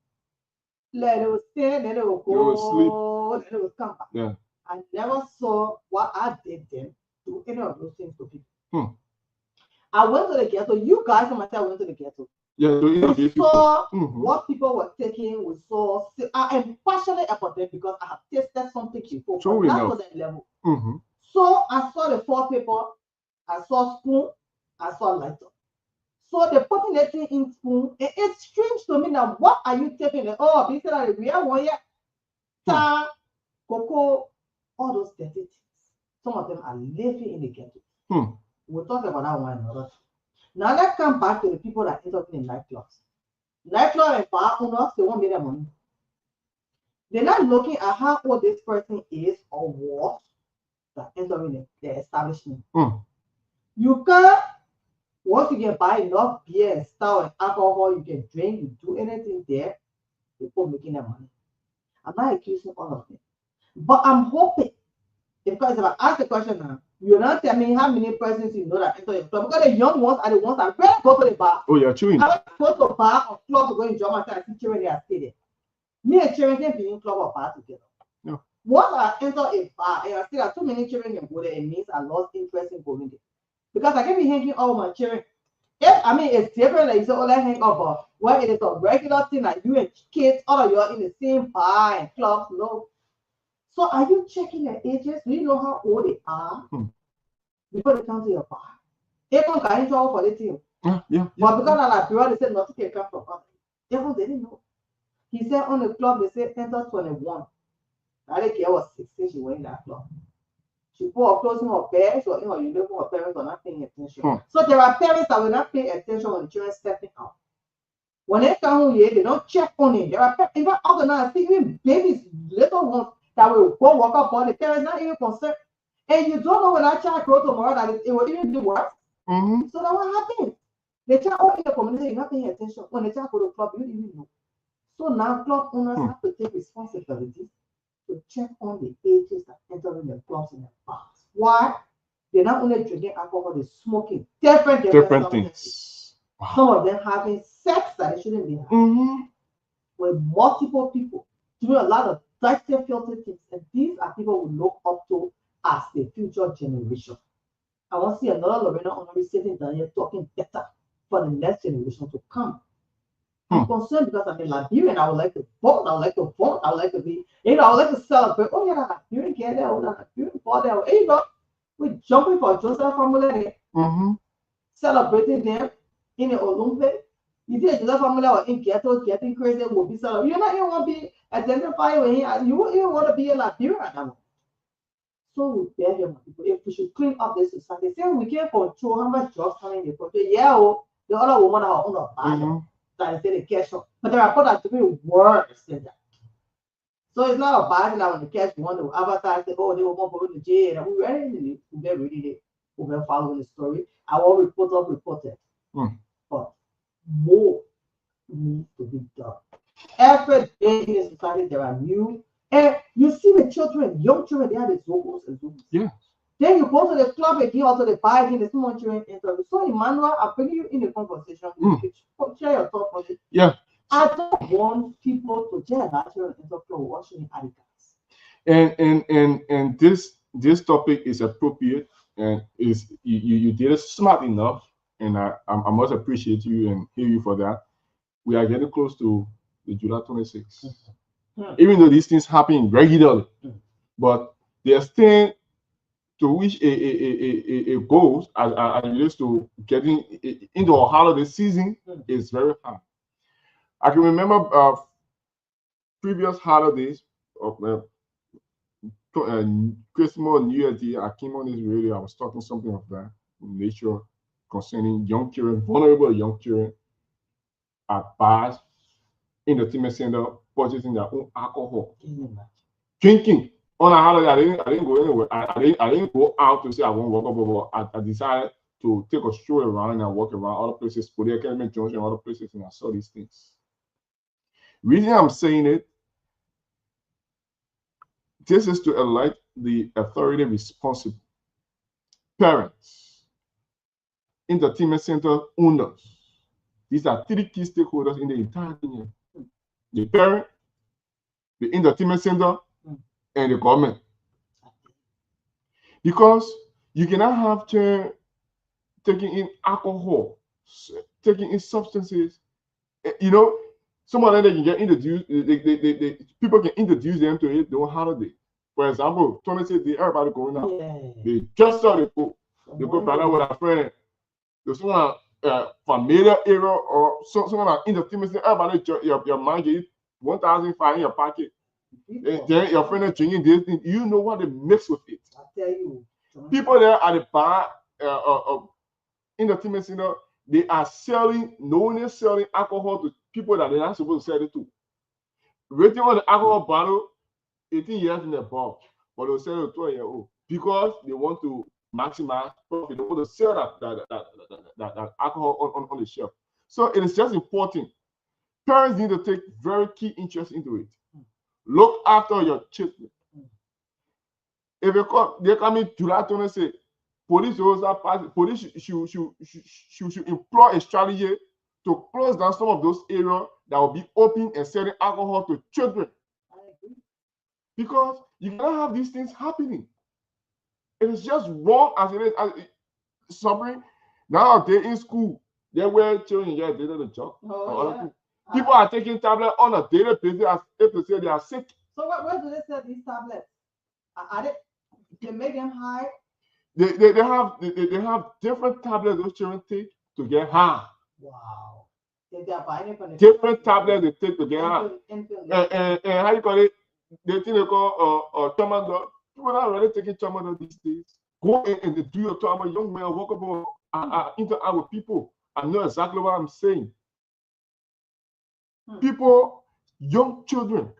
Like they will stand, then they will go, they will then they will come back. Yeah. I never saw what I did then do any of those things to people. I went to the ghetto. You guys and myself went to the ghetto Yeah, so we saw what people were taking. We saw. I am passionate about them because I have tasted something before. True That's enough. to that level. So I saw the 4 people. I saw spoon. I saw lighter. So they're putting that thing in spoon. It's strange to me now. What are you taking? Oh, this is we are one year. Cocoa, all those dirty things. Some of them are living in the ghetto. We'll talk about that one another. Now let's come back to the people that end up in nightclubs. Nightclub and bar owners, they won't make their money. They're not looking at how old this person is or what that ends up in the establishment. You can't, once you can buy enough beer and stout and alcohol, you can drink, you do anything there, people making their money. I'm not accusing all of them. But I'm hoping, because if I ask the question now, you're not telling me how many persons you know that enter your club. Because the young ones are the ones that really go to the bar. Oh, yeah, true. I go to a bar or club to go enjoy myself. I see children there stay. Me and children can be in club or bar together. No. Once I enter a bar and I see that too many children can go there, it means I lost interest in going there. Because I can be hanging all my children. It's different like you say, let's hang up, but when it is a regular thing like you and kids, all of you are in the same bar and clubs, no. So are you checking their ages? Do you know how old they are? Before they come to your bar. Everyone got in trouble for the team. Yeah. But because of that period, they said nothing can come from us. Everyone didn't know. He said on the club, they said enter 21. I think I was 16, she went in that club. She put her clothes in her bed, so you live with her parents are not paying attention. So there are parents that will not pay attention when the children stepping out. When they come home here, they don't check on it. There are even organized, even babies, little ones that will go walk up on the parents not even concerned. And you don't know when that child grow tomorrow that it will even be worse. So that what happens? The child in the community, you're not paying attention. When the child go to the club, you don't even know. So now club owners have to take responsibility to check on the ages that enter in the clubs and the bars. Why? They're not only drinking alcohol, they're smoking different things. Wow. Some of them having sex that they shouldn't be having with multiple people, doing a lot of dirty, filthy things. And these are people we look up to as the future generation. I want to see another Lorena Honorary sitting down here talking better for the next generation to come. I'm concerned because I'm in Liberian. I would like to vote. I would like to vote. I would like to be, I would like to celebrate. Oh, yeah, Liberian get there. Oh, Liberian for there. Hey, look, we're jumping for Joseph family. Celebrating them in the Olympics. You see, Joseph family or in ghetto getting crazy will be celebrated. You're not even want to be identified with him. You won't even want to be a Liberian. So we bear him. If we should clean up this society, say we can't control how much jobs come in the country. Yeah, the other woman are on the bottom. That is the cash up. But there are people that do worse than that. So it's not a bad thing that when the cash want to advertise, they will go to jail. And we read in the news, we get reading it, we been following the story. Our reporter reported. But more needs to be done. Every day in the society, there are new. And you see the children, young children, they have the zogos and zogos. Yeah. Then you go to the club again, or to the bar again, there's more children enter. So, Emmanuel, I bring you in the conversation. Share your thoughts on it. Yeah. I don't want people to just naturally enter club watching articles. And this topic is appropriate and is you did it smart enough, and I must appreciate you and hear you for that. We are getting close to the July 26th. Even though these things happen regularly, but the extent to which it goes as relates to getting into a holiday season is very high. I can remember previous holidays of Christmas, New Year's Day. I came on this radio. I was talking something of that nature concerning young children, vulnerable young children at bars, in the entertainment center, purchasing their own alcohol, drinking. On a holiday, I didn't go anywhere. I didn't go out to say I won't walk up. I decided to take a stroll around and walk around other places, Korea, Kelman Junction, other places, and I saw these things. Reason I'm saying it, this is to elect the authority responsible. Parents, entertainment center owners. These are 3 key stakeholders in the entire thing. The parent, the entertainment center, and the government. Because you cannot have children taking in alcohol, taking in substances, You know, some of them they can get introduced. People can introduce them to it during holiday. For example, 26th day, everybody going out. They just started to go. They go brother with a friend. There's someone familiar area or someone entertainment. Everybody, your man get 1,500 in your pocket. And then your friend is drinking this thing. You know what they mix with it. I tell you. People there at the bar, entertainment center, they are selling, knowingly selling alcohol to people that they're not supposed to sell it to. Rating on the alcohol bottle, 18 years in the bar, but they'll sell it to 12-year-old because they want to maximize profit. They want to sell that alcohol on the shelf. So it is just important. Parents need to take very key interest into it. Look after your children. If they come in July 26, police should employ a strategy to close down some of those areas that will be open and selling alcohol to children. Because you cannot have these things happening. It is just wrong as it is. Suffering. Now they're in school. They wear children get data the job. People are taking tablets on a daily basis as if to say they are sick. So where do they sell these tablets? Are they make them high? They have different tablets those children take to get high. Wow. They are buying it from the different tablets they take to get high. And how you call it? They think they call tramadol. People are already taking tramadol these days. Go in and do your trauma. Young man, walk up interact with people. I know exactly what I'm saying. People, young children,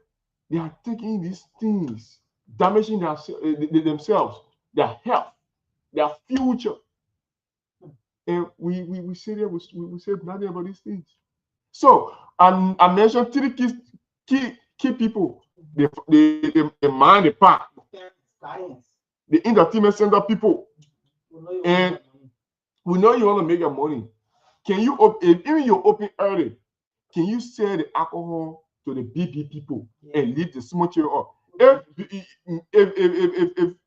they are taking these things, damaging themselves, their health, their future. And we say that we say nothing about these things. So I mentioned three key people. They mind the park. The entertainment center people. And we know you want to make your money. Can you even you open early? Can you sell the alcohol to the BP people and leave the smoking up? If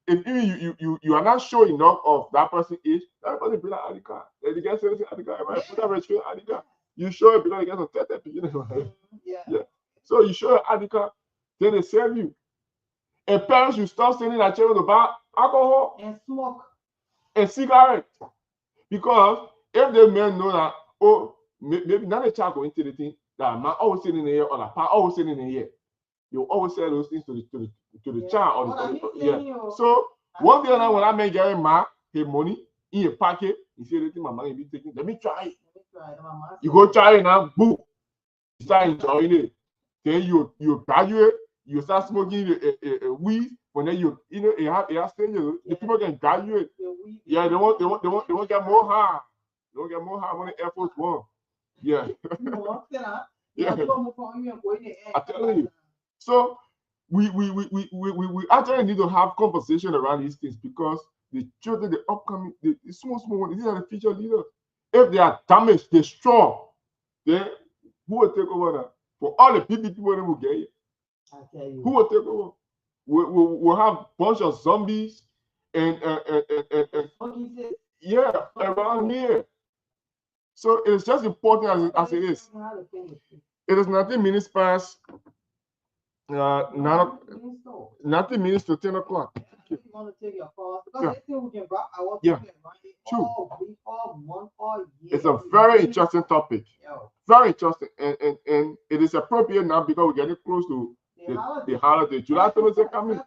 even you are not sure enough of that person's age, that person be like Adika. They get service Adika. You sure it because you get some 30 yeah. So you sure Adika, then they serve you. And parents should stop sending their children to buy alcohol and smoke and cigarettes. Because if the men know that, oh, maybe not a child going into the thing that man always sitting in here or the pa always sitting in here, you always say those things to the child or So one day when I make getting mad, his money in your pocket, you see everything my money be taking. Let me try it. You go try it now, boom. You start enjoying it. Then you graduate, you start smoking weed. When then you have stages, the people can graduate. Yeah, they want get more high. They want get more high when the Air Force One. Yeah. Yeah. I tell you. So we actually need to have conversation around these things because the children, the upcoming, the small ones, these are the future leaders. If they are damaged, destroyed, then who will take over now? For all the people that will get it, who will take over? We'll have a bunch of zombies and yeah, around here. So it's just important as it is. It is 19 minutes past 19 minutes to 10 o'clock. You want to take your calls because they think we can rock our all week, all month, all year. It's a very interesting topic. Very interesting, and it is appropriate now because we're getting close to the holiday. July 26th coming.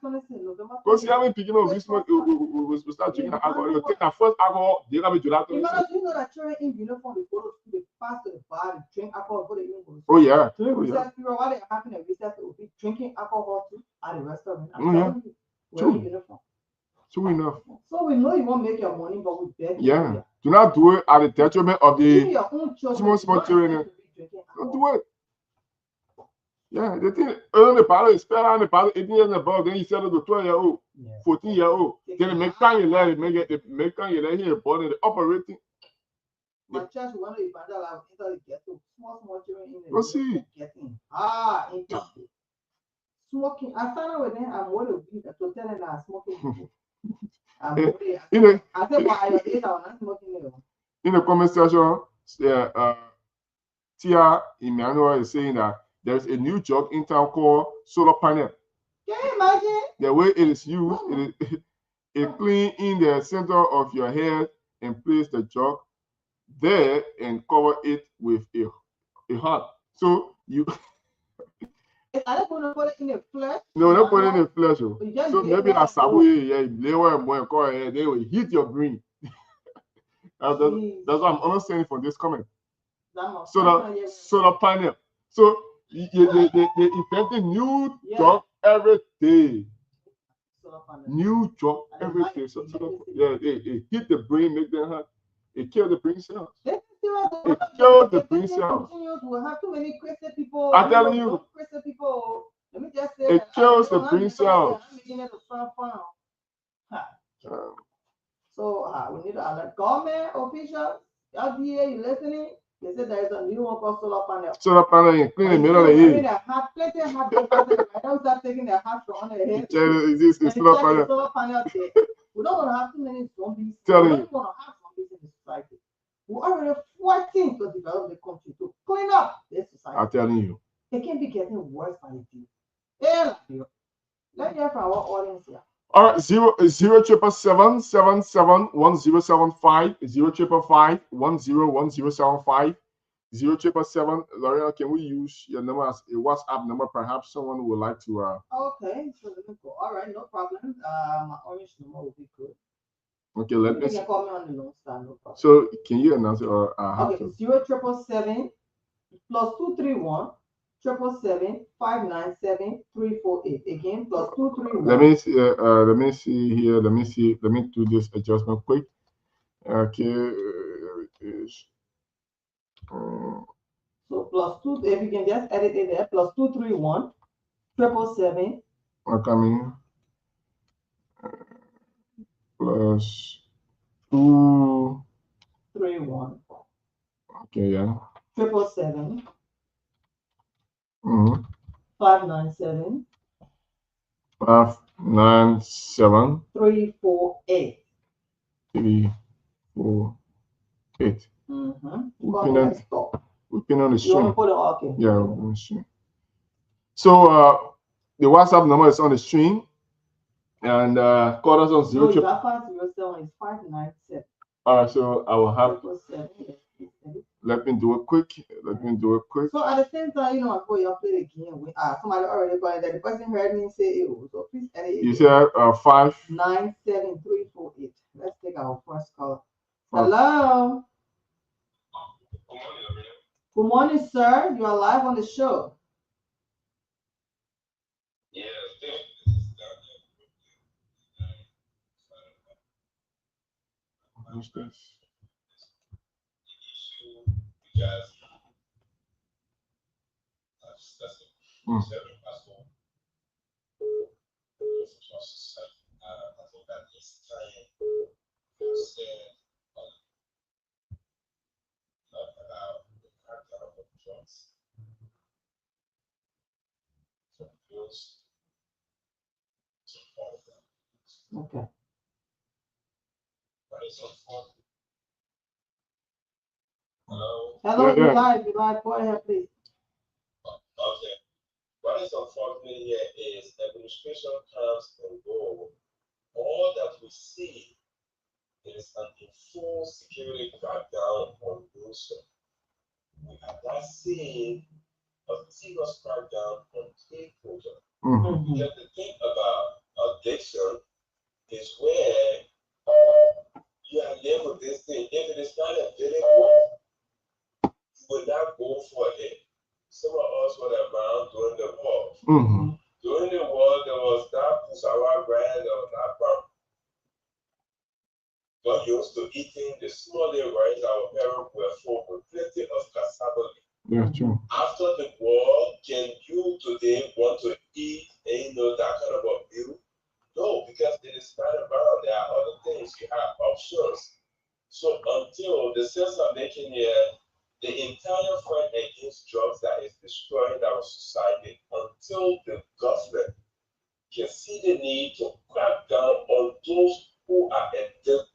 Because you haven't picking up this month, we start drinking alcohol. You take that first alcohol, they're going to be July 26th. You know that children in uniform, they go to the pass to the bar and drink alcohol before they even go to school. Oh, yeah. Recess period, while they're having a recess, they will be drinking alcohol too at the restaurant. True. True enough. So we know you won't make your money, but we beg you. Yeah. Do not do it at the detriment of the small children. Don't do it. Yeah, the thing, the bottle is spell on the bottle, 18 years above, then you sell it to 12-year-old, 14-year-old. Then the make time you let it, make time you let him body the operating. My church, one of the bandala enter the ghetto, small children in the go see. Getting smoking. I found out with them, I'm one of you to tell them that I'm smoking. I said, why are you not smoking? In the comment section, Tia Emmanuel is saying that there's a new job in town called solar panel. Can you imagine? The way it is used, it clean in the center of your head and place the jug there and cover it with a hat. So you Are they going to put it in a flesh? no, not put it in a flesh. So maybe that's that's way they will hit your brain. That's what I'm understanding from this comment. Solar panel. So they inventing new job every day. New job every day. So it hit the brain, make them hurt. It killed the brain cells. It killed the brain cells. We'll have too many crazy people. I'm telling you. Crazy people. Let me just say it kills the brain cells. So we need to alert government officials, LDA, you listening? They said there is a new one called solar panel. Solar panel in the middle of the head. Plenty of hot people. I don't start taking their hats from on their head. It's solar panel. Solar panel there. We don't want to have too many zombies. Telling we don't want to have zombies in the society. We're already fighting to develop the country to clean up this society. I'm telling you. It can be getting worse by the day. Let me hear from our audience here. All right, 077771075 055101075 077. L'Oreal, can we use your number as a WhatsApp number? Perhaps someone would like to. Okay, so let me go. All right, no problem. My orange number will be good. Okay, let me. You can call me on the long stand, no problem. So can you announce it or okay, 0777 plus 231 777 597 348. Again, plus 231. Let me see here. Let me do this adjustment quick. Okay, there it is. So plus 2, if you can just edit it there, plus 231 777. Coming. Plus 231. Okay, yeah. 777. 597. 597. 348. 348. We've been on the stream. You want to put it okay? Yeah, on the stream. So the WhatsApp number is on the stream. And call us on 0. No, 507 is 597. All right, so I will have. Let me do it quick. So at the same time, before you play the game, somebody already got that. The person heard me say it. So please edit it. You said 597 348. Let's take our first call. Hello. Good morning, sir. You are live on the show. Yeah, what's this? Okay. Hello, you live. Go ahead, please. Okay. What is unfortunate here is administration comes and goes. All that we see is an full security crackdown on those. We have not seen a serious crackdown on state culture. Because the thing about addiction is where you are living with this thing. If it is not available, you will not go for it. Some of us were around during the war. During the war, there was that Pusawa brand or that farm. Got used to eating the small rice our parents were full with plenty of cassava. Yeah, true. After the war, can you today want to eat that kind of a meal? No, because it is not around. There are other things. You have options. So until the sales are making here, the entire fight against drugs that is destroying our society, until the government can see the need to crack down on those who are addicted.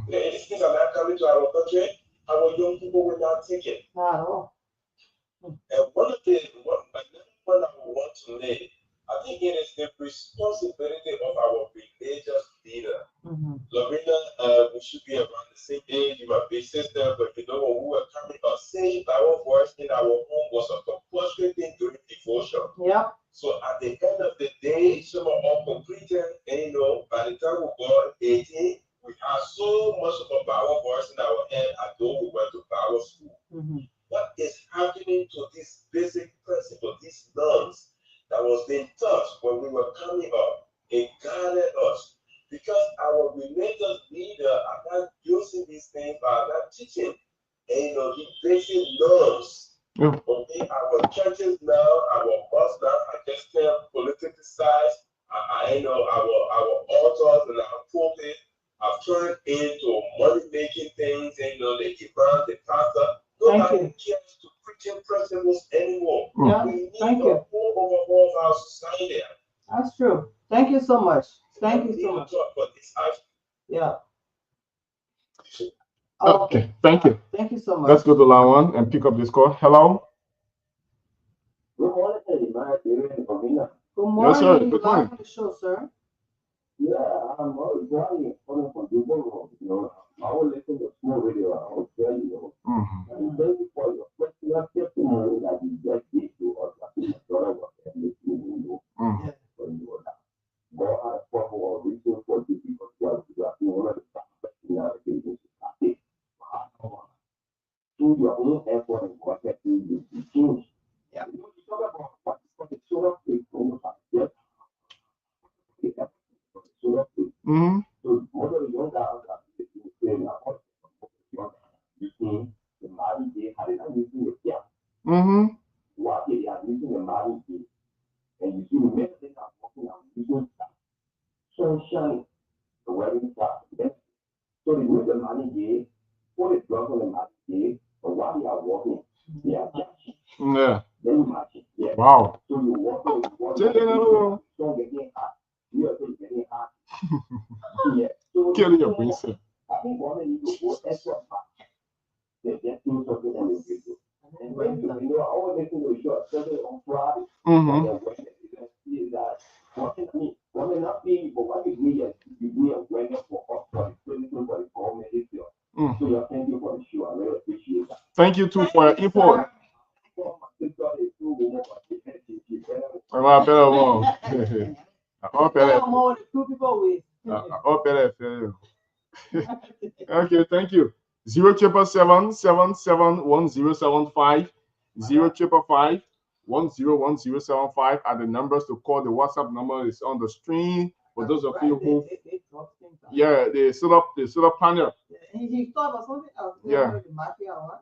These things are not coming to our country. Our young people will not at all. And one of the another one I would want to make, I think it is the responsibility of our religious leader. Lorena, we should be around the same age. You're my big sister, but you know when we were coming up, saying our voice in our home was a compulsory thing during devotion. Yeah. So at the end of the day, some are all completed, and you know, by the time we got 18, we had so much of a power voice in our head as though we went to power school. What is happening to this basic principle, these norms that was being taught when we were coming up? It guided us because our religious leader are not using these things, are not teaching, and you know, the basic norms. Okay, our churches now, our mosques now are just politicized. I know our altars and our pulpit have turned into money-making things, and you know, the imam, the pastor. Nobody cares to preaching principles anymore. Yeah. We need Thank a you. full overhaul of our society. That's true. Thank you so much. Thank you so much. Yeah. Okay, thank you. Thank you so much. Let's go to line 1 and pick up this call. Hello. Good morning, Good Good morning. Yes, sir. Good You're live morning. on the show, sir. Yeah, I'm always driving coming from Dubai. You know, I will listen to small radio. I will tell you. And thank you for your personal testimony that you just gave to us. I think my daughter was listening to you when you were down. God has proper reason for this because you are one of the personalities in through your own effort and contact you change. Yeah. You know, you talk about what the solar plate from yes. Solar plate. So most of the young guys are saying that you see the Mali day had it using the camp. What they are using the Mali day. And you see the many things are working on using sunshine, the wedding stuff. So they use the Mali day, put it drunk on the Mali day, but while they are walking, they are Yeah. then you match it. Yeah. Wow. So you walk don't get hot. You are getting hot. Yeah. So Killing your brain cell. I think one of you go extra fast. They just do something on the video. And when you know, I always listen to the show, especially on Friday. And when they see that one may not be, but what you need awareness for us for the political, for the government itself. So yeah, thank you for the show. I really appreciate that. Thank you too for your input. Okay, thank you. 077771075, 05551101075 are the numbers to call. The WhatsApp number is on the screen for those of you who, they set up panel. Yeah,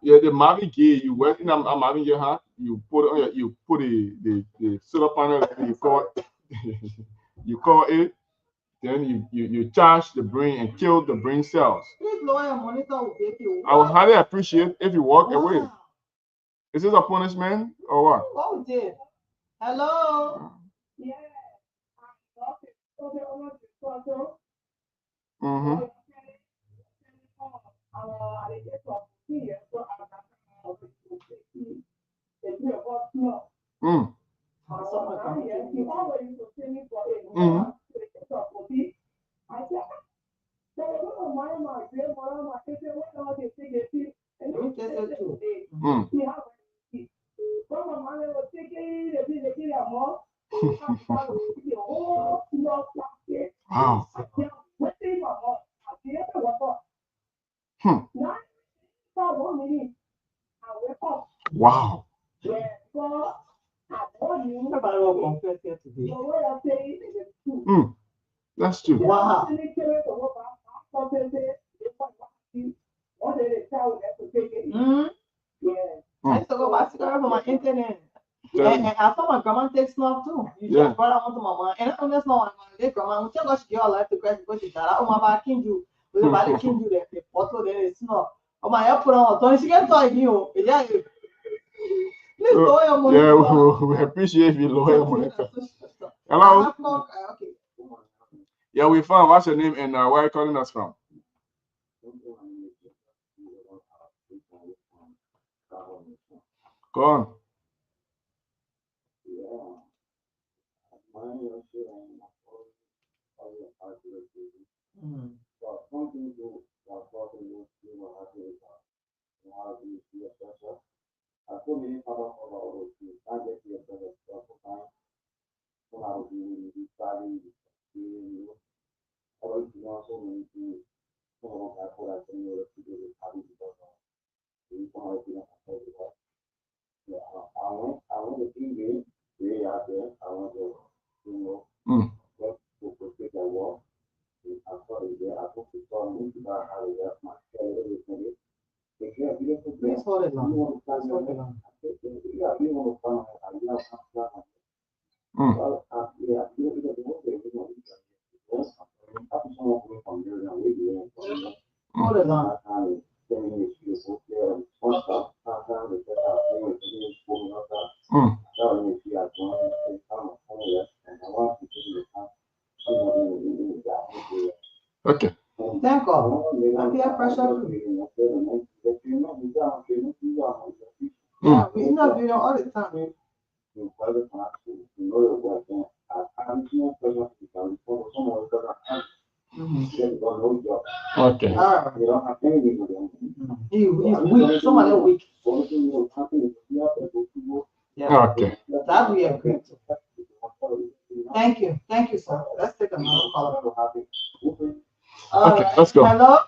the Mavi gear you work in a Mavi gear, you put on you put the solar panel and you call you call it, then you charge the brain and kill the brain cells. I would highly appreciate if you walk away. Is this a punishment or what? What we did? Hello. Yeah. Wow. That's true. Wow. I used to go buy cigarettes on my internet. And I saw my grandma take snuff too. You just brought out to my mom. And I don't know what my grandma, she got she life to crash because she got out. Oh, my bad, King you. We buy the King you there. The bottle there is snuff. Oh, my hair put on. Tony, she gets to you. Yeah. Please lower your money. Yeah, we appreciate you lower your money. Hello. Okay. Yeah, we found. What's your name and where are you calling us from? Go on. Please hold it on. Please hold it on. Hold it on. Okay. Thank God. I peer pressure too. Yeah, we interview them all the time. Okay. He's weak. Some of them weak. Yeah. Okay. That we agree to. Thank you. Thank you, sir. Let's take another call. Okay, let's go. Hello?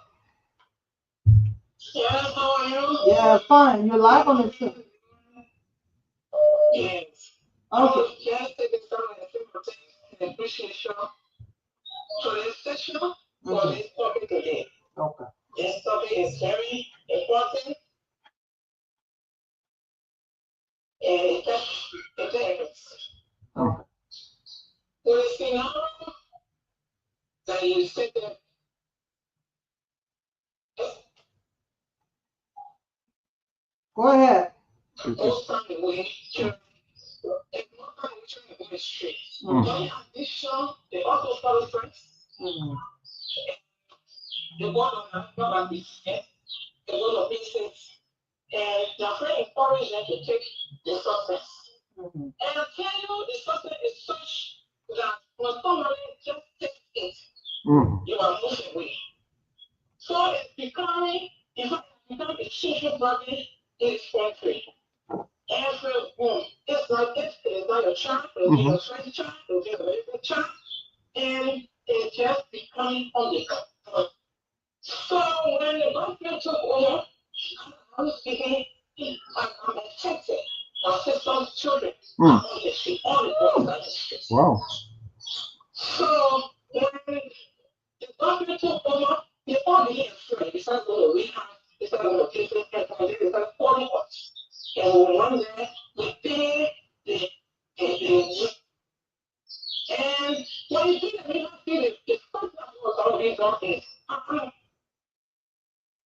Yes, how are you? Yeah, fine. You're live on the show. Yes. Okay. Just taking some in appreciation for this session for this topic today. Okay. This topic is very important and it affects. Okay. So the scenario that you said that Go ahead. most time we children go straight. But in addition, they also follow friends. The word of God is said, the word of business, and their friend encourage them to take the success. And I tell you, the success is such that when somebody just takes it, you are moved away. So it's becoming a social problem in this country. Everyone, it's like this, it's not your child, it'll be your friend's child, it'll be your neighbor's child, and it's just becoming unacceptable. So when the government took over, I was speaking, I'm affected. My sister's children are on the street, all the boys on the street. Wow. So when the government took over, they all became afraid. They started going to rehab, they started going to different headquarters, they started calling us. And one day, we pay the and when you see the rehab fee, the first thing was already done is,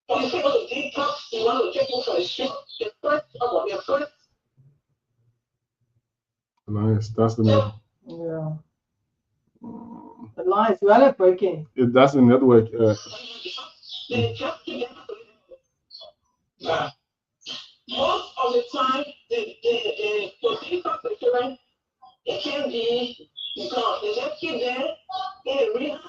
when you say go to detox, you want to take people from the street, the first of your first. Nice. That's the network. Yeah. The line is really breaking. That's the network. They just together. Most of the time, the detox the children, it can be gone. They just keep them in the rehab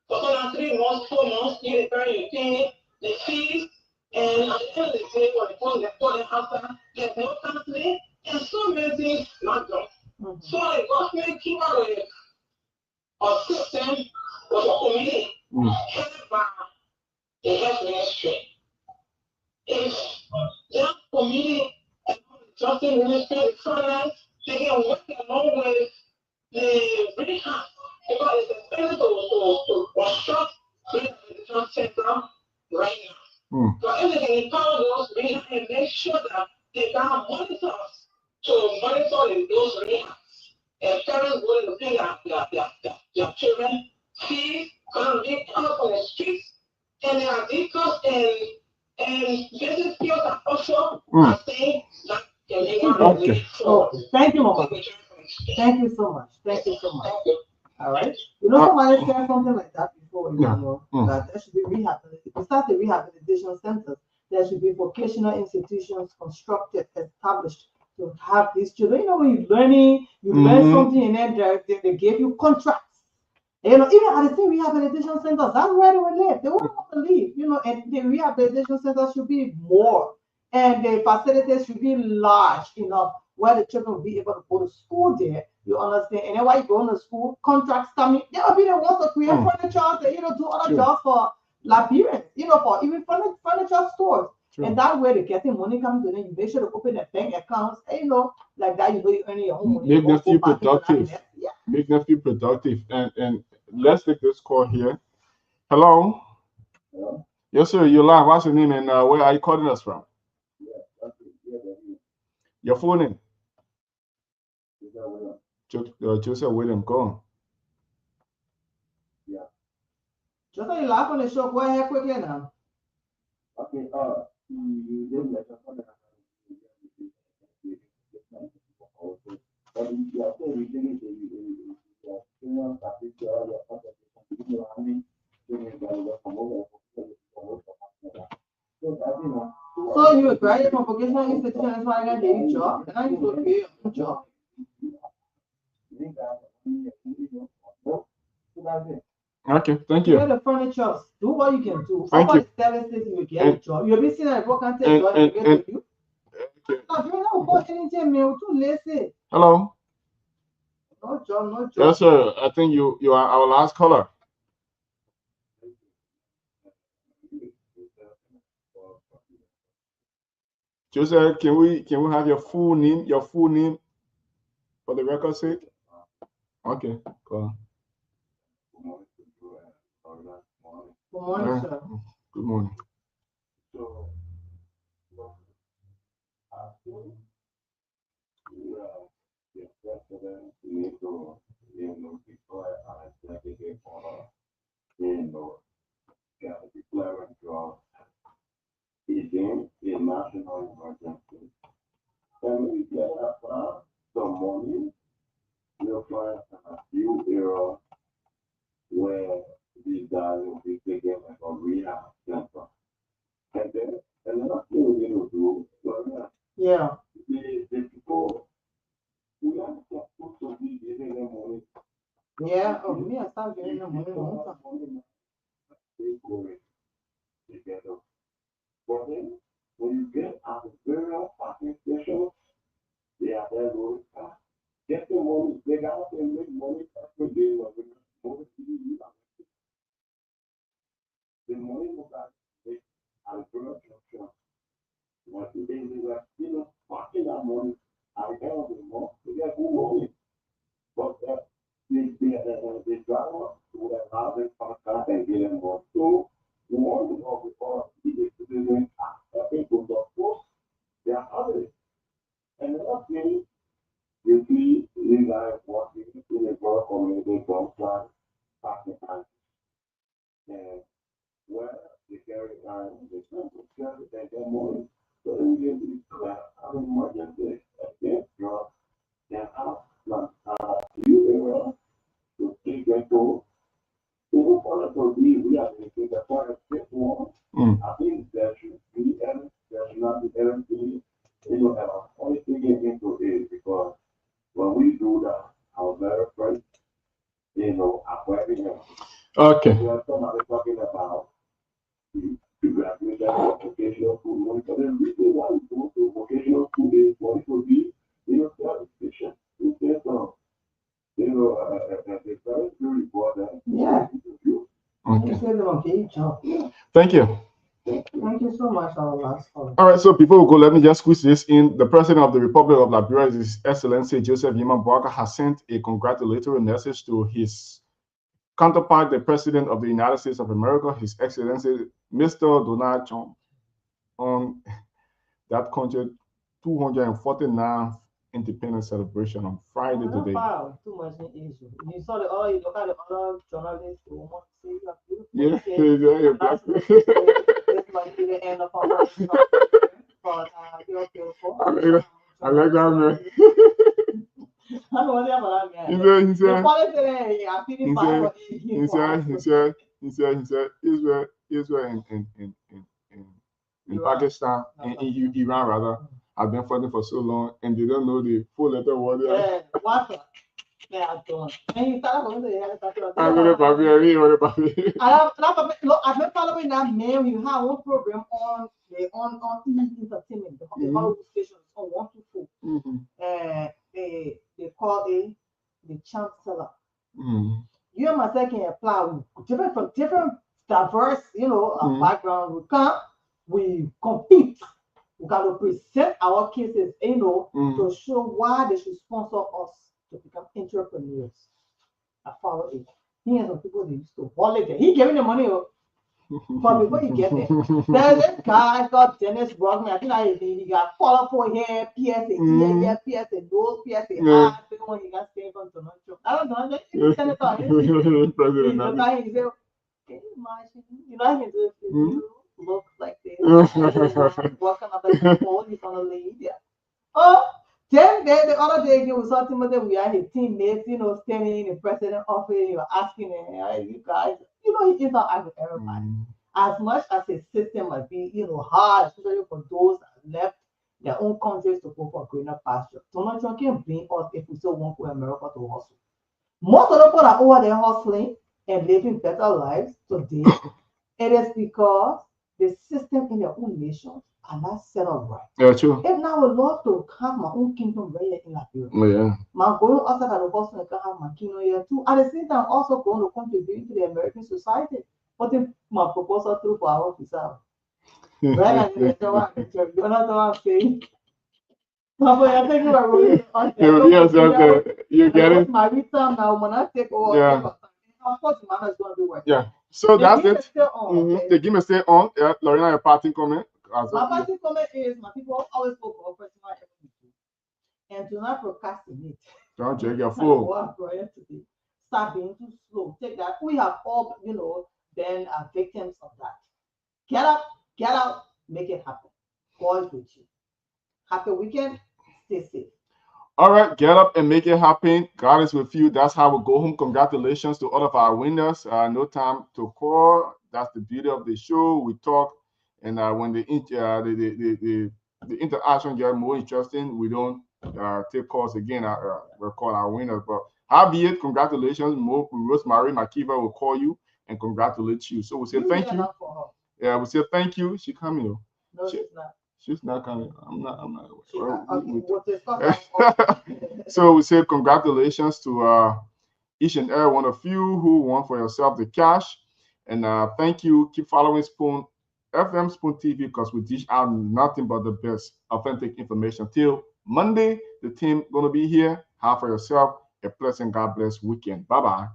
for 3 months, 4 months, you pay the fees, and at the end of the day, when they call them after, there's no counseling, and so many things not done. So the government came out with a system of a committee headed by the health ministry. If that committee and the justice ministry, the finance, they can work along with the rehab because it's expensive to construct rehabilitation center right now. So if they can empower those rehab and make sure that they can have monitors to monitor those rehabs. And parents going to pay their children fees, going to be out on the streets, and there are detox and business skills are also saying that Okay. Oh, thank you, Mama. Thank you so much. Thank you so much. All right. You know, somebody said something like that before, you know, that there should be rehab. We start the rehabilitation centers. there should be vocational institutions constructed, established to have these children. You know, when you're learning, you learn something, and then they give you contracts. You know, even at the same rehabilitation centers, that's where they will live. They won't want to leave, you know, and the rehabilitation centers should be more, and the facilities should be large enough where the children will be able to go to school there. You understand? And then while you're going to school, contracts coming, they will be the ones to create furniture and, you know, do other jobs for Liberians, you know, for even furniture stores. And that way they're getting money coming to them. You make sure to open their bank accounts, and, you know, like that, you know, you earn your own money. Make them feel productive. Yeah. Make them feel productive. And let's take this call here. Hello? Hello? Yes, sir. You're live. What's your name and where are you calling us from? Your full name? Joseph William. Go on. Yeah. Just so you laugh on the show, go ahead quickly now. Okay, you didn't let us know that but you are still reading so you graduate from vocational institution, that's why I got a job, and I used to pay a job. Okay, thank you. Get the furniture, do what you can do. Thank you. 7 you will get a job. You'll be seeing that what can't take job and get to you. Hello. No job, no job. Yes, sir. I think you are our last caller. Joseph, can we have your full name for the record's sake? Okay, go on. Good morning, sir. Good morning. So, the president need to, declare an executive order, declaring draft against a national emergency. And we get some money, you'll find a few areas where these guys will be taken as a rehab center. And then another thing we need to do, yeah, the people, we have to be giving them money. Yeah, oh, me, I start giving them money. They go together. But then, when you get at the burial parking station, they are there going, get the money, they got to make money every day. The money was at the burial junction. But today, they were, parking that money at the end of the month to get good money. But the driver would allow them to park and get them more. So, one of the citizens are helping to support their others. And another thing, you see these guys working in a rural community contract parking time. And where they carry time, they come to carry their money. So immediately, have an emergency against drugs, then ask you area to take them to for us to be rehabilitated the forest one. I think there should not be everything, only taken into it because when we do that, our very first, acquiring them. Okay. We are somebody talking about the graduation of vocational school money. So the reason why we go to vocational school is for it to be, self-efficient. Instead of, the very few report that. Yeah. Okay. Thank you. Thank you so much, our last call. All right, so before we go, let me just squeeze this in. The President of the Republic of Liberia, His Excellency Joseph Yeman Boakai, has sent a congratulatory message to his counterpart, the President of the United States of America, His Excellency Mr. Donald Trump, on that country's 249th independence celebration on Friday today. Too much in Israel. You saw you look at the other journalists who want to say you are beautiful. Yeah, exactly. This might be the end of our life. But you're beautiful. I like that, man. He said Israel in Pakistan and in Iran rather have been fighting for so long, and they don't know the full letter word. What? Yeah, don't. And you start going to the I'm gonna probably look, I've been following that man. You have one program on entertainment. The Hollywood station on 124. They call it the Chancellor. You and myself can apply different from different diverse, background. We compete. We got to present our cases, to show why they should sponsor us to become entrepreneurs. I follow it. He has some people they used to holiday. He giving the money but before you get there. There's this guy called Dennis Rodman. I think he got colorful hair, piercing ear, piercing nose, piercing eyes. When he got saved from Donald Trump. I don't know. He's senator. He said, can you imagine? You know, I can do it if you look like this. Walking up like people, he's on a lead. Yeah. Oh, then the other day again, we saw Timothy. We had his teammates, standing in the president's office. You're asking him, hey, you guys, he interact with everybody. As much as his system might be, hard, especially for those that left their own countries to go for greener pasture. Donald Trump can bring us if we still want for America to hustle. Most of the people are over there hustling and living better lives today. It is because the system in their own nations are not set up right. Yeah, true. If now I would love to have my own kingdom right here in Liberia. Oh, yeah. My going outside of the hustle, I can have my kingdom here too. At the same time, also going to contribute to the American society. Putting my proposal through for our officer. Right? You know what I'm saying? I think you are really you get it? My return now when I take over. Yeah. Of course, man is going to do work. Yeah. So that's it. The game is still on. Yeah, Lorena, your parting comment. My parting comment is my people always go for personal equity and do not procrastinate. Don't check your phone. Start being too slow. Take that. We have all, been victims of that. Get out, make it happen. God is with you. Happy weekend. Stay safe. All right, get up and make it happen. God is with you. That's how we go home. Congratulations to all of our winners. No time to call. That's the beauty of the show. We talk, and when the interaction gets more interesting, we don't take calls again. We'll call our winners. But howbeit, congratulations. Rosemary Makiva will call you and congratulate you. So we say thank you. Yeah, we say thank you. She coming. No, she's not. She's not coming. I'm not. So we say congratulations to each and every one of you who won for yourself the cash. And thank you. Keep following Spoon FM, Spoon TV, because we dish out nothing but the best authentic information. Till Monday, the team gonna be here. Have for yourself a pleasant God bless weekend. Bye-bye.